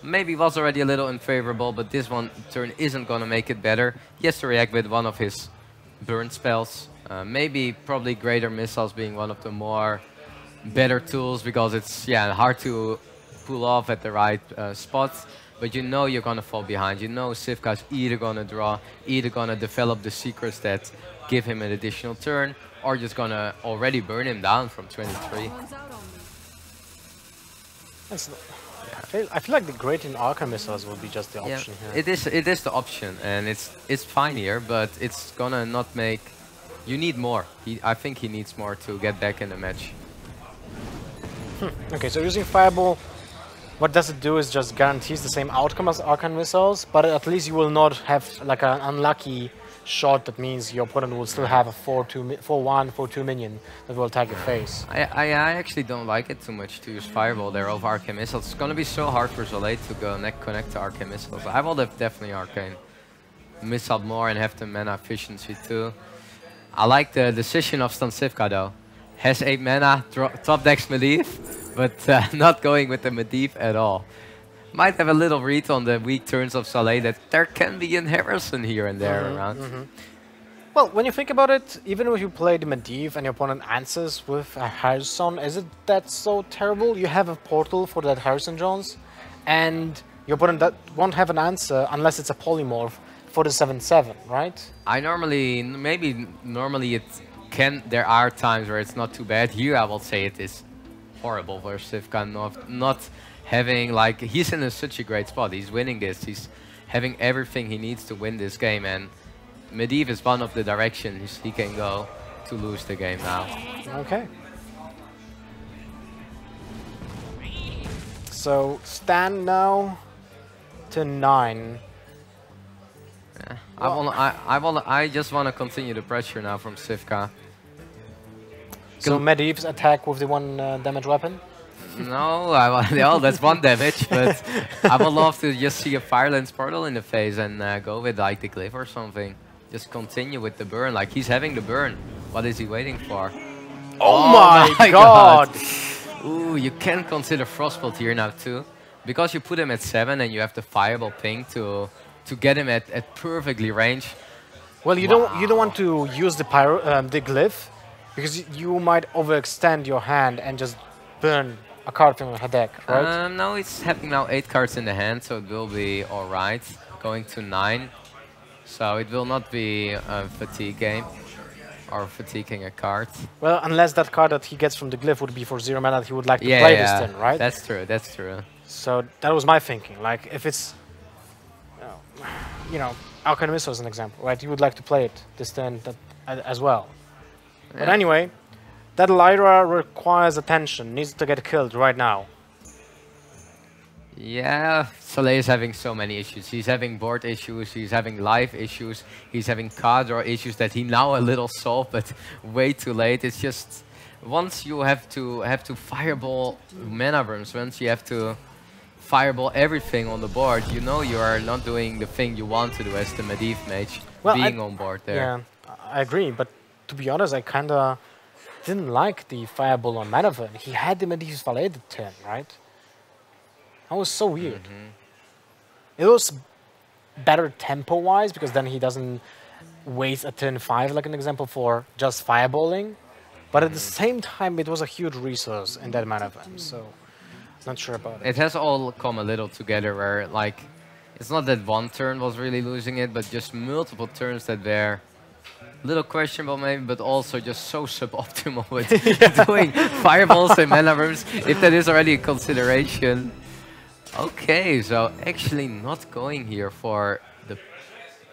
[SPEAKER 2] maybe was already a little unfavorable, but this one turn isn't gonna make it better. He has to react with one of his burn spells. Maybe probably Greater Missiles being one of the more better tools, because it's hard to pull off at the right spot. But you know you're gonna fall behind. You know Cifka's either gonna draw, either gonna develop the secrets that give him an additional turn, or just gonna already burn him down from 23.
[SPEAKER 1] I feel like the Great in Arcan Missiles would be just the option here.
[SPEAKER 2] It is the option, and it's fine here, but it's gonna not make. You need more. I think he needs more to get back in the match.
[SPEAKER 1] Okay, so using Fireball, what does it do is just guarantees the same outcome as Arcan Missiles, but at least you will not have like an unlucky shot that means your opponent will still have a 4-1, 4-2 minion that will attack your face.
[SPEAKER 2] I actually don't like it too much to use Fireball there over Arcane Missiles. It's gonna be so hard for Zalae to go connect to Arcane Missiles. I will definitely Arcane Missile more and have the mana efficiency too. I like the decision of StanCifka though. Has 8 mana, top decks Medivh, but not going with the Medivh at all. Might have a little read on the weak turns of Zalae that there can be an Harrison here and there around.
[SPEAKER 1] Well, when you think about it, even if you play the Medivh and your opponent answers with a Hearthstone, is it that so terrible? You have a portal for that Harrison Jones, and your opponent won't have an answer unless it's a polymorph for the 7/7, right?
[SPEAKER 2] Normally it can. There are times where it's not too bad. Here I will say it is horrible for Cifka not having, like, he's in such a great spot. He's winning this. He's having everything he needs to win this game, and Medivh is one of the directions he can go to lose the game now.
[SPEAKER 1] Okay. So Stan now to 9.
[SPEAKER 2] Yeah. I just wanna continue the pressure now from Cifka.
[SPEAKER 1] So Medivh's attack with the 1 damage weapon?
[SPEAKER 2] No, well, that's 1 damage, but I would love to just see a Fire Lance Portal in the face and go with like the Glyph or something. Just continue with the burn, like he's having the burn. What is he waiting for?
[SPEAKER 1] Oh my god!
[SPEAKER 2] Ooh, you can consider Frostbolt here now too. Because you put him at 7 and you have the Fireball ping to get him at perfectly range.
[SPEAKER 1] Well, you don't want to use the Glyph, because you might overextend your hand and just burn a card from your deck, right?
[SPEAKER 2] No, it's having now 8 cards in the hand, so it will be alright. Going to 9. So it will not be a fatigue game or fatiguing a card.
[SPEAKER 1] Well, unless that card that he gets from the Glyph would be for 0 mana that he would like to play this turn, right?
[SPEAKER 2] That's true, that's true.
[SPEAKER 1] So that was my thinking. Like, if it's, you know, Arcane Missile as an example, right? You would like to play it this turn as well. Yeah. But anyway, that Lyra requires attention, needs to get killed right now.
[SPEAKER 2] Yeah, Zalae is having so many issues. He's having board issues, he's having life issues, he's having card draw issues that he now a little solved, but way too late. It's just, once you have to fireball mana rooms, once you have to fireball everything on the board, you know you are not doing the thing you want to do as the Medivh mage, being on board there.
[SPEAKER 1] Yeah, I agree, but to be honest, I kinda didn't like the fireball on Manavern. He had the Medivh's Valet the turn, right? That was so weird. It was better tempo-wise, because then he doesn't waste a turn 5, like an example, for just fireballing. But at the same time, it was a huge resource in that Manavern, so not sure about it.
[SPEAKER 2] It has all come a little together where, like, it's not that one turn was really losing it, but just multiple turns that were a little questionable maybe, but also just so suboptimal with doing fireballs and mana rooms, if that is already a consideration. Okay, so actually not going here for the...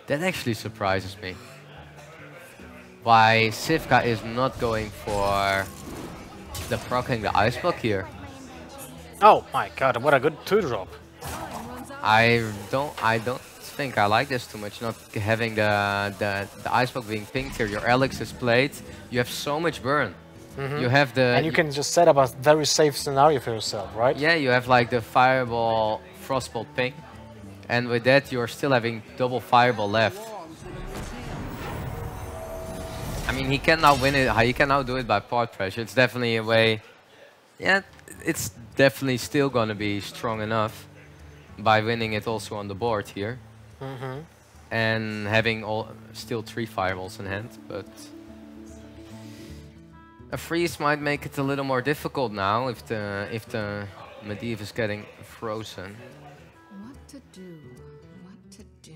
[SPEAKER 2] That actually surprises me. Why Cifka is not going for the proccing the ice block here.
[SPEAKER 1] Oh my god, what a good 2-drop.
[SPEAKER 2] I don't think I like this too much. Not having the ice block being pinged here. Your Alex is played. You have so much burn. You have the
[SPEAKER 1] And you can just set up a very safe scenario for yourself, right?
[SPEAKER 2] yeah. You have like the fireball frostbolt ping, and with that you're still having double fireball left. I mean, he can now win it. He can now do it by part pressure. It's definitely a way. Yeah, it's definitely still gonna be strong enough by winning it also on the board here, and having still 3 fireballs in hand. But a freeze might make it a little more difficult now if the Medivh is getting frozen.
[SPEAKER 7] What to do? What to do?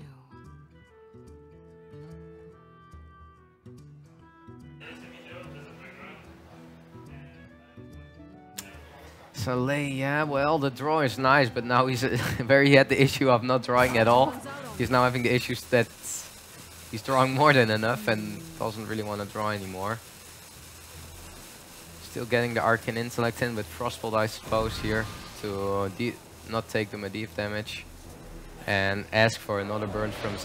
[SPEAKER 2] Zalae, yeah, well, the draw is nice, but now he's he had the issue of not drawing at all. He's now having the issues that he's drawing more than enough and doesn't really want to draw anymore. Still getting the Arcane Intellect in with Frostbolt, I suppose, here to not take the Medivh damage and ask for another burn from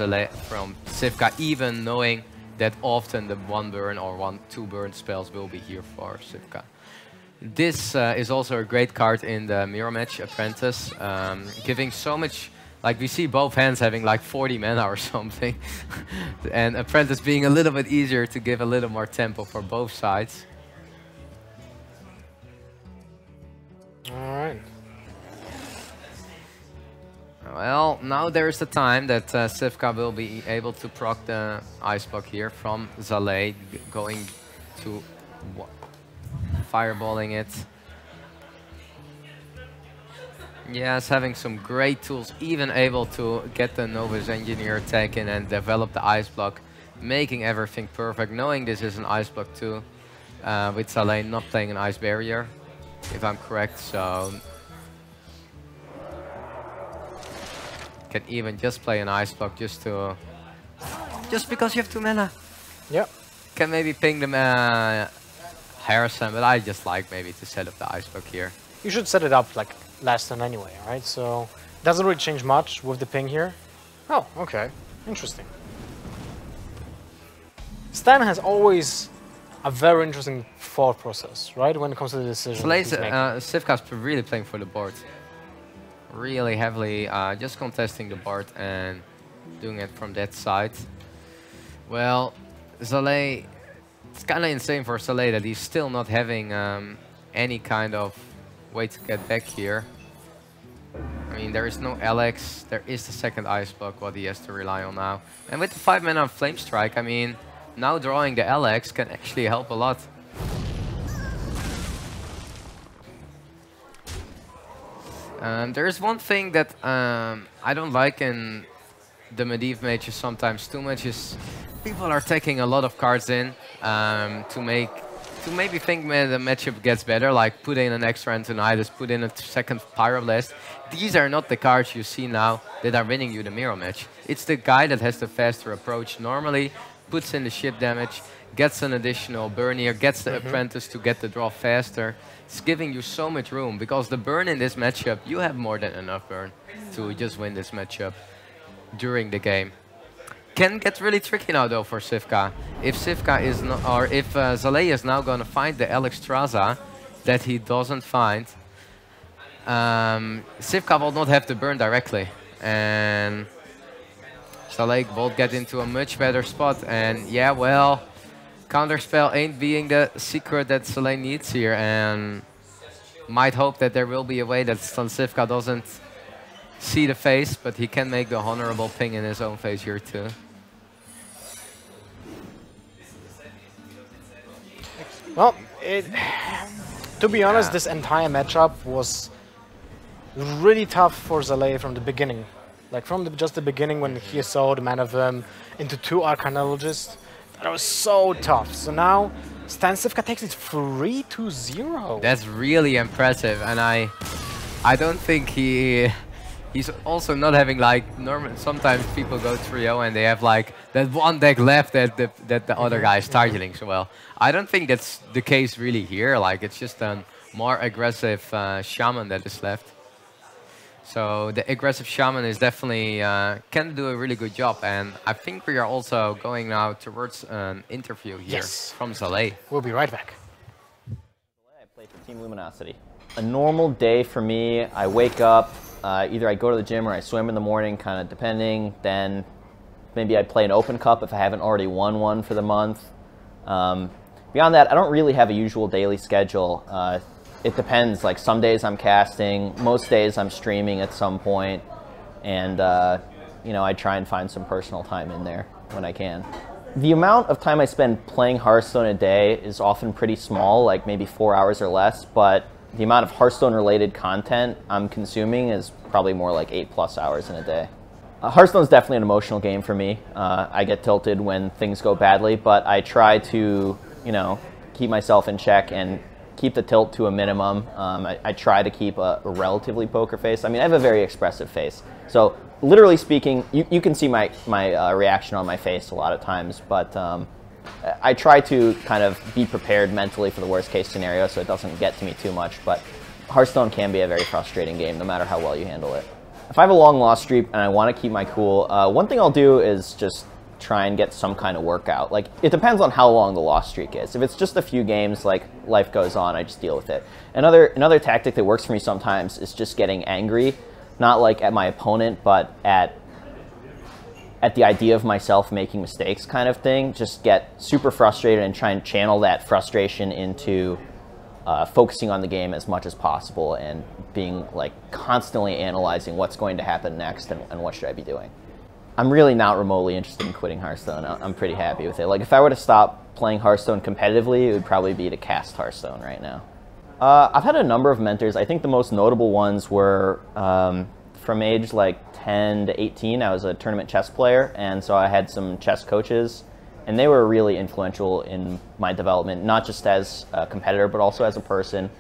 [SPEAKER 2] Cifka, even knowing that often the 1 burn or 2 burn spells will be here for Cifka. This is also a great card in the mirror match, Apprentice, giving so much. Like, we see both hands having like 40 mana or something, and Apprentice being a little bit easier to give a little more tempo for both sides.
[SPEAKER 1] Alright.
[SPEAKER 2] Well, now there's the time that Cifka will be able to proc the Ice Block here from Zalae, going to fireballing it. Yes, having some great tools, even able to get the Novus Engineer attack in and develop the Ice Block, making everything perfect, knowing this is an Ice Block too, with Zalae not playing an Ice Barrier, if I'm correct, so can even just play an Ice Block just because you have 2 mana.
[SPEAKER 1] Yep.
[SPEAKER 2] Can maybe ping them Harrison, but I just like maybe to set up the Ice Block here.
[SPEAKER 1] You should set it up like last turn anyway, right? So doesn't really change much with the ping here. Oh, okay. Interesting. Stan has always a very interesting thought process, right? When it comes to the decision.
[SPEAKER 2] Cifka's really playing for the board. Really heavily just contesting the board and doing it from that side. Well, Zalae, it's kind of insane for Zalae that he's still not having any kind of way to get back here. I mean, there is no Alex, there is the second Ice Block, what he has to rely on now. And with the 5 mana Flame Strike, I mean, now drawing the Alex can actually help a lot. There is one thing that I don't like in the Medivh mages sometimes too much is people are taking a lot of cards in to maybe think the matchup gets better, like put in an extra Antonidas, put in a second Pyroblast. These are not the cards you see now that are winning you the mirror match. It's the guy that has the faster approach normally, puts in the ship damage, gets an additional burn here, gets the Apprentice to get the draw faster. It's giving you so much room, because the burn in this matchup, you have more than enough burn to just win this matchup during the game. Can get really tricky now though for Cifka. If Cifka is not, or if Zalae is now gonna find the Alexstrasza that he doesn't find, Cifka will not have the burn directly, and Zalae will get into a much better spot. And yeah, well, counterspell ain't being the secret that Zalae needs here, and might hope that there will be a way that StanCifka doesn't see the face, but he can make the honorable ping in his own face here too.
[SPEAKER 1] Well, to be honest, this entire matchup was really tough for Zalae from the beginning. Like from just the beginning when he saw the Man of into 2 Arcanologists. That was so tough. So now StanCifka takes it 3-0.
[SPEAKER 2] That's really impressive, and I don't think he he's also not having like normal. Sometimes people go 3-0 and they have like that one deck left that the other guy is targeting. So well, I don't think that's the case really here. Like it's just a more aggressive Shaman that is left. So the aggressive Shaman is definitely can do a really good job, and I think we are also going now towards an interview here from Zalae.
[SPEAKER 1] We'll be right back.
[SPEAKER 8] I play for Team Luminosity. A normal day for me, I wake up, either I go to the gym or I swim in the morning, kind of depending. Then maybe I play an open cup if I haven't already won one for the month. Beyond that, I don't really have a usual daily schedule. It depends. Like some days I'm casting, most days I'm streaming at some point, and you know, I try and find some personal time in there when I can. The amount of time I spend playing Hearthstone a day is often pretty small, like maybe 4 hours or less, but the amount of Hearthstone-related content I'm consuming is probably more like 8+ hours in a day. Hearthstone's definitely an emotional game for me. I get tilted when things go badly, but I try to, you know, keep myself in check and keep the tilt to a minimum. I try to keep a relatively poker face. I mean, I have a very expressive face. So literally speaking, you can see my reaction on my face a lot of times, but I try to kind of be prepared mentally for the worst case scenario so it doesn't get to me too much. But Hearthstone can be a very frustrating game no matter how well you handle it. If I have a long loss streak and I want to keep my cool, one thing I'll do is just try and get some kind of workout. Like, it depends on how long the loss streak is. If it's just a few games, like, life goes on, I just deal with it. Another tactic that works for me sometimes is just getting angry, not like at my opponent, but at the idea of myself making mistakes kind of thing. Just get super frustrated and try and channel that frustration into focusing on the game as much as possible and being like constantly analyzing what's going to happen next and what should I be doing. I'm really not remotely interested in quitting Hearthstone. I'm pretty happy with it. Like, if I were to stop playing Hearthstone competitively, it would probably be to cast Hearthstone right now. I've had a number of mentors. I think the most notable ones were from age like 10 to 18. I was a tournament chess player, and so I had some chess coaches, and they were really influential in my development, not just as a competitor, but also as a person.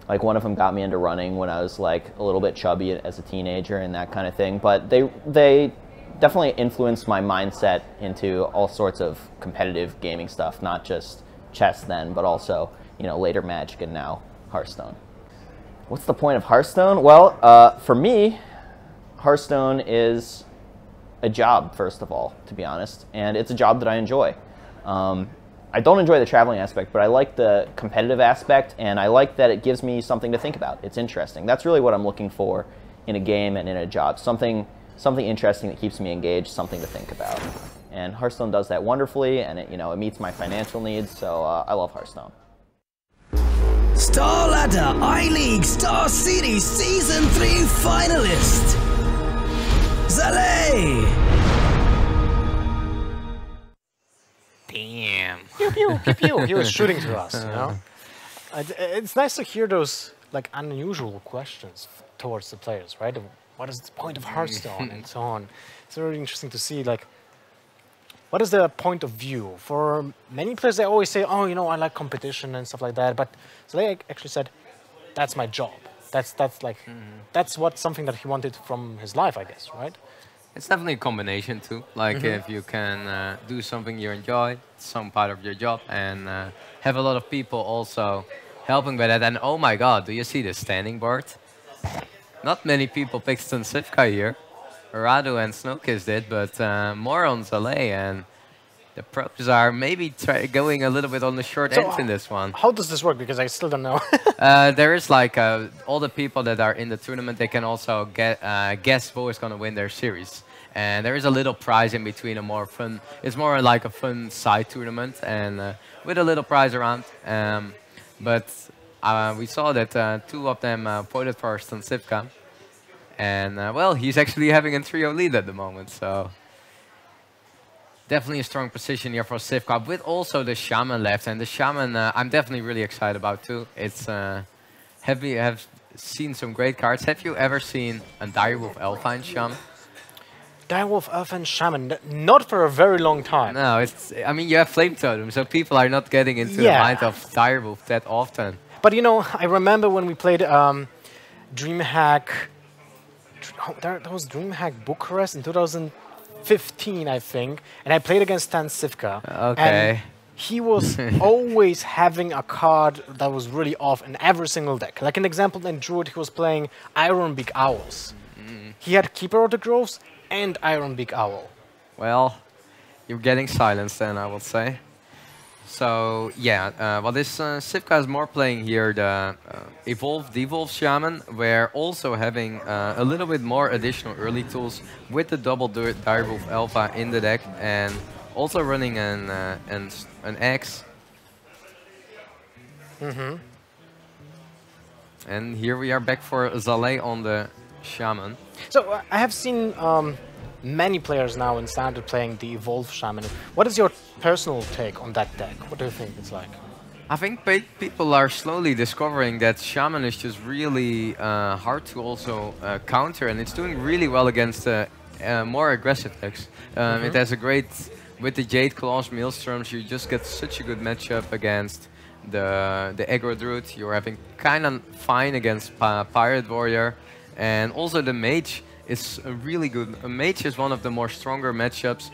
[SPEAKER 8] Like, one of them got me into running when I was like a little bit chubby as a teenager and that kind of thing. But they definitely influenced my mindset into all sorts of competitive gaming stuff, not just chess then, but also, you know, later Magic and now Hearthstone. What's the point of Hearthstone? Well, for me, Hearthstone is a job, first of all, to be honest, and it's a job that I enjoy. I don't enjoy the traveling aspect, but I like the competitive aspect, and I like that it gives me something to think about. It's interesting. That's really what I'm looking for in a game and in a job. Something interesting that keeps me engaged, something to think about. And Hearthstone does that wonderfully, and it meets my financial needs, so I love Hearthstone.
[SPEAKER 6] StarLadder I-League StarSeries Season 3 finalist, Zalae!
[SPEAKER 2] Damn.
[SPEAKER 1] Pew, pew, pew, pew. He was shooting to us, you know? It's nice to hear those like unusual questions towards the players, right? What is the point of Hearthstone and so on. It's really interesting to see, like, what is their point of view? For many players, they always say, oh, you know, I like competition and stuff like that. But Zalae actually said, that's my job. That's like, that's something that he wanted from his life, I guess, right?
[SPEAKER 2] It's definitely a combination too. Like, if you can do something you enjoy, some part of your job, and have a lot of people also helping with that. And oh my God, do you see the standing board? Not many people picked StanCifka here. Radu and Snowkiss did, but more on Zalae, and the pros are maybe going a little bit on the short end in this one.
[SPEAKER 1] How does this work? Because I still don't know.
[SPEAKER 2] There is like all the people that are in the tournament, they can also guess who is going to win their series. And there is a little prize in between, a more fun. It's more like a fun side tournament, and with a little prize around. But we saw that two of them voted for StanCifka. And, well, he's actually having a 3-0 lead at the moment, so definitely a strong position here for Cifka, with also the Shaman left. And the Shaman, I'm definitely really excited about, too. It's, have seen some great cards. Have you ever seen a Direwolf Elfine Shaman?
[SPEAKER 1] Direwolf Elfine Shaman, not for a very long time.
[SPEAKER 2] No, it's, I mean, you have Flame Totem, so people are not getting into the mind of Direwolf that often.
[SPEAKER 1] But, you know, I remember when we played DreamHack There was DreamHack Bucharest in 2015, I think, and I played against StanCifka.
[SPEAKER 2] Okay.
[SPEAKER 1] And he was always having a card that was really off in every single deck. Like an example in Druid, he was playing Iron Beak Owls. He had Keeper of the Groves and Iron Beak Owl.
[SPEAKER 2] Well, you're getting silenced then, I would say. So yeah, what is Cifka is more playing here the Devolve Shaman, where also having a little bit more additional early tools with the double Direwolf Alpha in the deck, and also running an X. And here we are back for Zalae on the Shaman.
[SPEAKER 1] So I have seen many players now in Standard playing the Evolve Shaman. What is your personal take on that deck? What do you think it's like?
[SPEAKER 2] I think people are slowly discovering that Shaman is just really hard to also counter, and it's doing really well against more aggressive decks. It has a great, with the Jade Claws, Maelstroms, you just get such a good matchup against the aggro Druid. You're having kind of fine against Pirate Warrior, and also the Mage is a really good. A Mage is one of the more stronger matchups.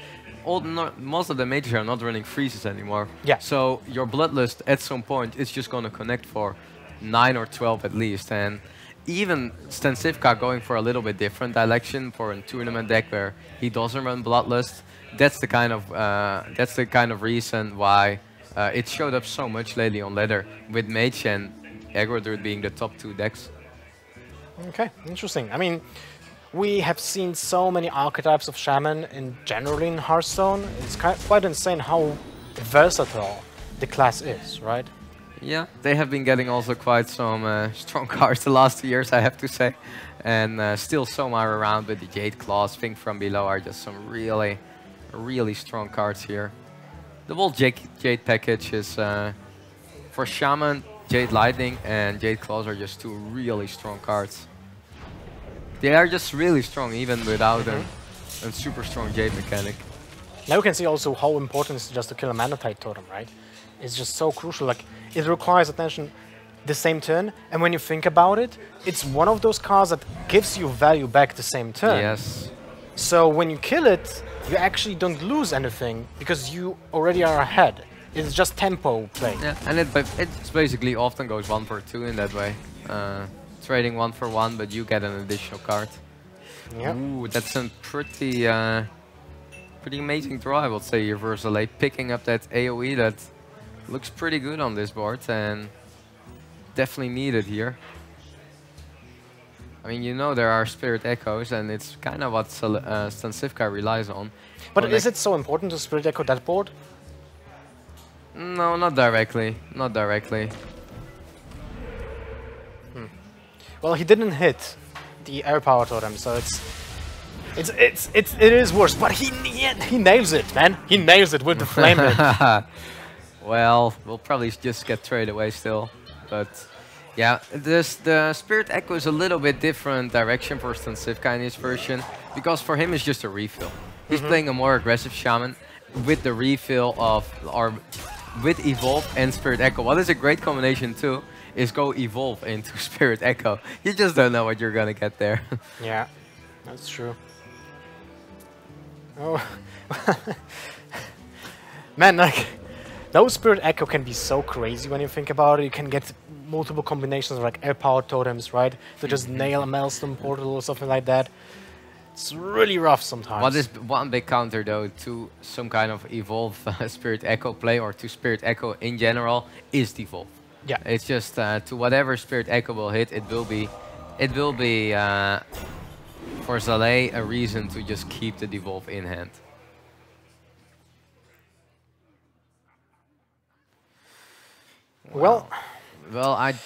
[SPEAKER 2] Most of the mages are not running freezes anymore.
[SPEAKER 1] Yeah.
[SPEAKER 2] So your Bloodlust at some point is just going to connect for 9 or 12 at least. And even StanCifka going for a little bit different direction for a tournament deck where he doesn't run Bloodlust. That's the kind of reason why it showed up so much lately on ladder, with Mage and Aggro Druid being the top 2 decks.
[SPEAKER 1] Okay, interesting. I mean, we have seen so many archetypes of Shaman in generally in Hearthstone. It's quite insane how versatile the class is, right?
[SPEAKER 2] Yeah, they have been getting also quite some strong cards the last 2 years, I have to say. And still some are around, but the Jade Claws, Think From Below are just some really, really strong cards here. The whole Jade package is, for Shaman, Jade Lightning and Jade Claws are just 2 really strong cards. They are just really strong, even without a super strong Jade mechanic.
[SPEAKER 1] Now you can see also how important it is just to kill a Manatite Totem, right? It's just so crucial. Like, it requires attention the same turn, and when you think about it, it's one of those cards that gives you value back the same turn.
[SPEAKER 2] Yes.
[SPEAKER 1] So when you kill it, you actually don't lose anything because you already are ahead. It's just tempo play.
[SPEAKER 2] Yeah, and it basically often goes 1 for 2 in that way. Trading 1 for 1, but you get an additional card.
[SPEAKER 1] Yeah.
[SPEAKER 2] Ooh, that's a pretty amazing draw, I would say, here for Zalae. Picking up that AoE that looks pretty good on this board and definitely needed here. I mean, you know there are Spirit Echoes, and it's kind of what StanCifka relies on.
[SPEAKER 1] But is it so important to Spirit Echo that board?
[SPEAKER 2] No, not directly. Not directly.
[SPEAKER 1] Well, he didn't hit the air power totem, so it is worse. But he nails it, man. He nails it with the flame.
[SPEAKER 2] Well, we'll probably just get traded away still, but yeah, the Spirit Echo is a little bit different direction for StanCifka in his version, because for him it's just a refill. He's playing a more aggressive Shaman with the refill of with Evolve and Spirit Echo. What is a great combination too is go Evolve into Spirit Echo. You just don't know what you're gonna get there.
[SPEAKER 1] Yeah, that's true. Oh, man, like those Spirit Echo can be so crazy when you think about it. You can get multiple combinations of like air power totems, right? To just nail a Maelstrom portal or something like that. It's really rough sometimes.
[SPEAKER 2] What is one big counter though to some kind of Evolve Spirit Echo play, or to Spirit Echo in general, is Devolve.
[SPEAKER 1] Yeah,
[SPEAKER 2] it's just to whatever Spirit Echo will hit, it will be for Zalae a reason to just keep the Devolve in hand.
[SPEAKER 1] Well,
[SPEAKER 2] the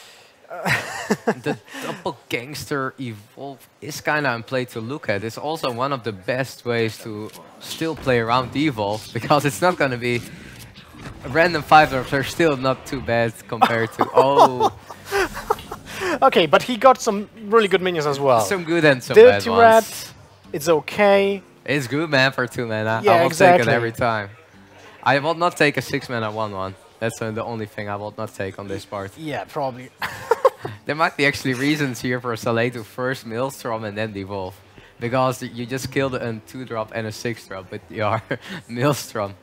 [SPEAKER 2] double gangster Evolve is kind of in play to look at. It's also one of the best ways to still play around Evolve, because it's not going to be random 5-drops are still not too bad compared to
[SPEAKER 1] Okay, but he got some really good minions as well.
[SPEAKER 2] Some good and some bad ones.
[SPEAKER 1] Dirty Rat, it's okay.
[SPEAKER 2] It's good, man, for 2 mana.
[SPEAKER 1] Yeah,
[SPEAKER 2] I will
[SPEAKER 1] exactly.
[SPEAKER 2] take it every time. I will not take a 6 mana 1/1. That's the only thing I will not take on this part.
[SPEAKER 1] Yeah, probably.
[SPEAKER 2] There might be actually reasons here for Zalae to first Maelstrom and then Devolve. Because you just killed a 2-drop and a 6-drop with your Maelstrom.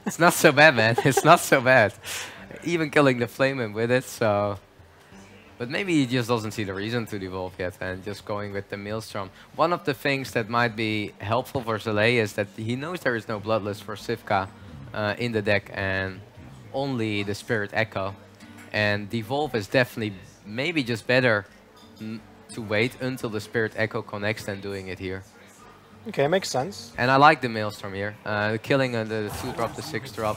[SPEAKER 2] It's not so bad, man. It's not so bad. Even killing the Flame Imp with it, so... But maybe he just doesn't see the reason to Devolve yet and just going with the Maelstrom. One of the things that might be helpful for Zalae is that he knows there is no Bloodlust for Cifka in the deck and only the Spirit Echo. And Devolve is definitely maybe just better to wait until the Spirit Echo connects than doing it here.
[SPEAKER 1] Okay, makes sense.
[SPEAKER 2] And I like the Maelstrom here. Killing the 2-drop, the 6-drop.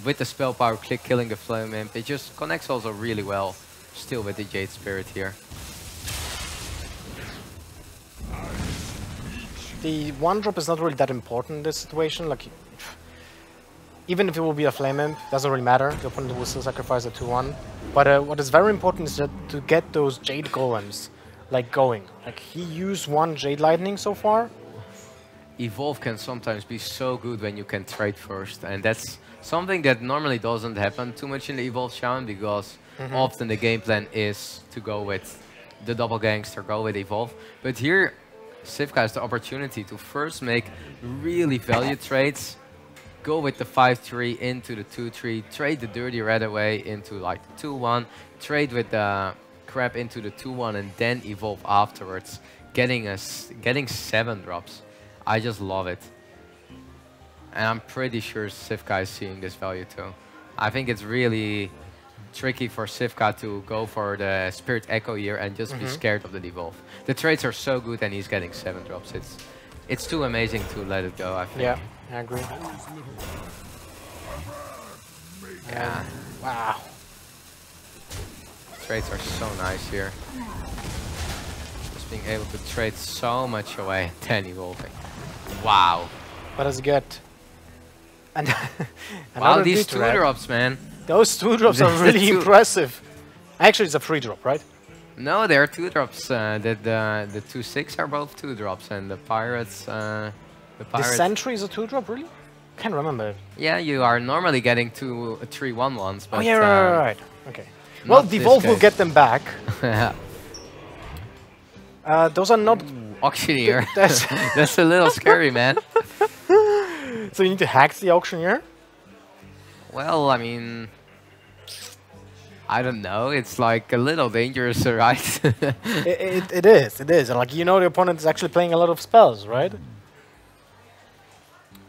[SPEAKER 2] With the spell power, killing the Flame Imp. It just connects also really well. Still with the Jade Spirit here.
[SPEAKER 1] The 1-drop is not really that important in this situation. Like, even if it will be a Flame Imp, doesn't really matter. The opponent will still sacrifice a 2-1. But what is very important is that to get those Jade Golems like going. Like, he used 1 Jade Lightning so far.
[SPEAKER 2] Evolve can sometimes be so good when you can trade first, and that's something that normally doesn't happen too much in the Evolve Shaman because often the game plan is to go with the double gangster, go with Evolve. But here, Cifka has the opportunity to first make really value trades, go with the 5-3 into the 2-3, trade the Dirty Red away into like the 2-1, trade with the Crab into the 2-1, and then Evolve afterwards, getting 7 drops. I just love it. And I'm pretty sure Cifka is seeing this value too. I think it's really tricky for Cifka to go for the Spirit Echo here and just be scared of the Devolve. The trades are so good and he's getting 7 drops. It's too amazing to let it go, I think.
[SPEAKER 1] Yeah, I agree.
[SPEAKER 2] Yeah.
[SPEAKER 1] Wow.
[SPEAKER 2] Trades are so nice here. Just being able to trade so much away, then evolving. Wow.
[SPEAKER 1] What does he get? And
[SPEAKER 2] wow, these
[SPEAKER 1] 2
[SPEAKER 2] 2-drops, man.
[SPEAKER 1] Those 2-drops are really impressive. Actually, it's a 3-drop, right?
[SPEAKER 2] No, they're 2-drops. The 2-6 are both 2-drops, and the Pirates... The
[SPEAKER 1] Sentry is a 2-drop, really? Can't remember.
[SPEAKER 2] Yeah, you are normally getting 2 3-1-1s, but...
[SPEAKER 1] Oh, yeah, right. Okay. Well, Devolve will get them back. Those are not...
[SPEAKER 2] Auctioneer. That's a little scary, man.
[SPEAKER 1] So you need to hack the auctioneer?
[SPEAKER 2] Well, I mean... I don't know, it's like a little dangerous, right?
[SPEAKER 1] it is. And like, you know the opponent is actually playing a lot of spells, right?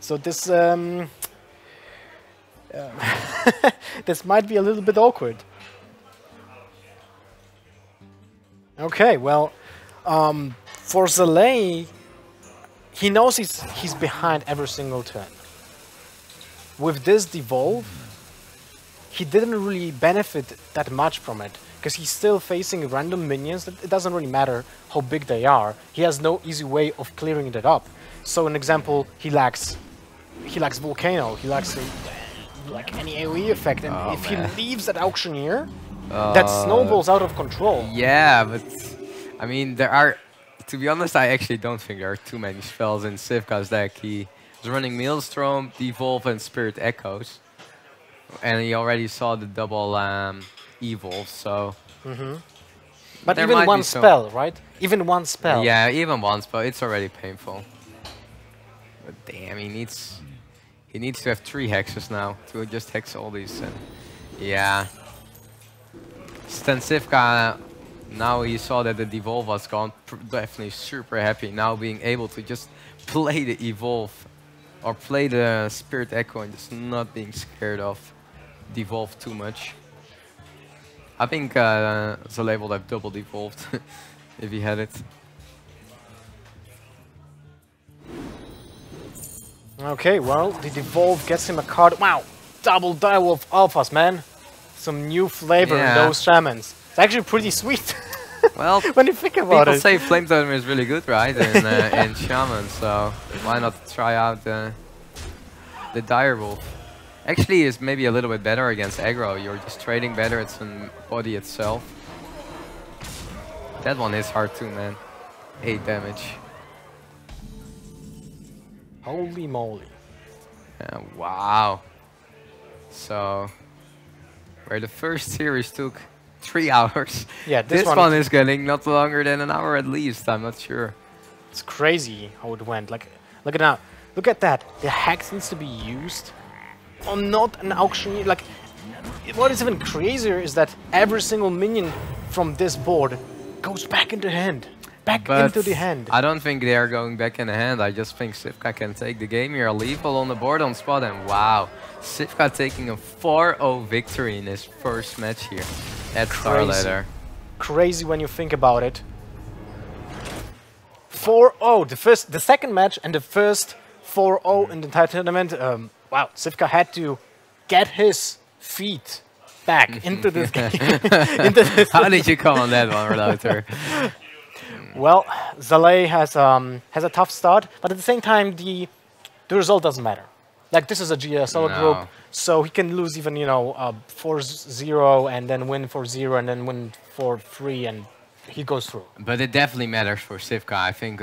[SPEAKER 1] So this... this might be a little bit awkward. Okay, well... for Zalae, he knows he's behind every single turn. With this Devolve, he didn't really benefit that much from it, because he's still facing random minions. It doesn't really matter how big they are. He has no easy way of clearing that up. So, an example, he lacks Volcano, he lacks like any AoE effect, and if he leaves that Auctioneer, that snowballs out of control.
[SPEAKER 2] Yeah, but I mean, there are... To be honest, I actually don't think there are too many spells in Cifka's deck. He was running Maelstrom, Devolve, and Spirit Echoes. And he already saw the double Evolve, so...
[SPEAKER 1] But even one spell, right? Even one spell.
[SPEAKER 2] Yeah, even one spell, it's already painful. But damn, he needs to have 3 hexes now to just hex all these. Yeah. StanCifka... Now he saw that the Devolve was gone, definitely super happy now being able to just play the Evolve or play the Spirit Echo and just not being scared of Devolve too much. I think Zalae would have double Devolved if he had it.
[SPEAKER 1] Okay, well, the Devolve gets him a card. Wow, double Direwolf Alphas, man. Some new flavor in those Shamans. It's actually pretty sweet.
[SPEAKER 2] Well,
[SPEAKER 1] when you think about
[SPEAKER 2] people
[SPEAKER 1] it.
[SPEAKER 2] say Flame Totem is really good, right? In Shaman, so why not try out the Direwolf? Actually, is maybe a little bit better against aggro. You're just trading better. It's in body itself. That one is hard too, man. 8 damage.
[SPEAKER 1] Holy moly!
[SPEAKER 2] Wow. So where the first series took 3 hours.
[SPEAKER 1] Yeah,
[SPEAKER 2] this one is getting not longer than an hour at least. I'm not sure.
[SPEAKER 1] It's crazy how it went. Like, look at now. Look at that. The hex needs to be used on not an auctioneer. Like, what is even crazier is that every single minion from this board goes back into hand. Back into the hand.
[SPEAKER 2] I don't think they are going back in the hand. I just think Cifka can take the game here. Lethal on the board on spot, and wow, Cifka taking a 4-0 victory in his first match here at StarLadder.
[SPEAKER 1] Crazy when you think about it. 4-0, the second match and the first 4-0 in the entire tournament. Wow, Cifka had to get his feet back into this game.
[SPEAKER 2] How did you come on that one, Reloader?
[SPEAKER 1] Well, Zalae has a tough start, but at the same time, the result doesn't matter. Like, this is a GSL group, so he can lose even, 4-0 and then win 4-0 and then win 4-3, and he goes through.
[SPEAKER 2] But it definitely matters for Cifka. I think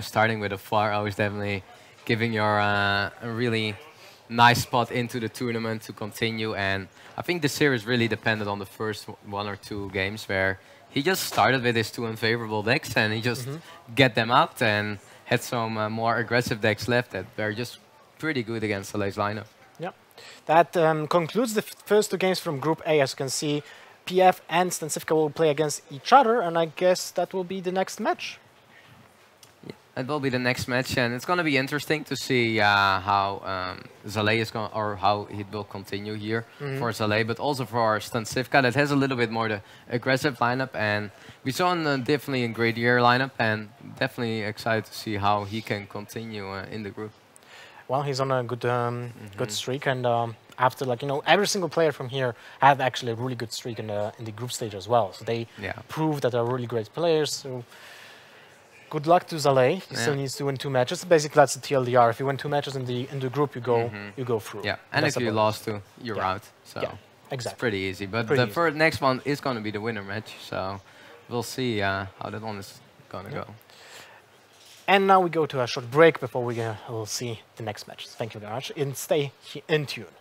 [SPEAKER 2] starting with a 4-0 is definitely giving your a really nice spot into the tournament to continue. And I think the series really depended on the first 1 or 2 games where he just started with his 2 unfavorable decks and he just get them out and had some more aggressive decks left that were just pretty good against Zalae's lineup.
[SPEAKER 1] Yeah, that concludes the first 2 games from Group A. As you can see, PF and StanCifka will play against each other, and I guess that will be the next match.
[SPEAKER 2] It will be the next match, and it's going to be interesting to see how Zalae is going, or how it will continue here for Zalae, but also for StanCifka that has a little bit more the aggressive lineup, and we saw definitely a great year lineup, and definitely excited to see how he can continue in the group.
[SPEAKER 1] Well, he's on a good good streak, and after every single player from here had actually a really good streak in the group stage as well. So they proved that they're really great players. So good luck to Zalae. He still needs to win 2 matches. Basically, that's the TLDR. If you win 2 matches in the group, you go through.
[SPEAKER 2] Yeah, and if you lost 2, you're out. So
[SPEAKER 1] exactly.
[SPEAKER 2] It's pretty easy. But the next one is going to be the winner match. So we'll see how that one is going to go.
[SPEAKER 1] And now we go to a short break before we will see the next match. Thank you very much, and stay in tune.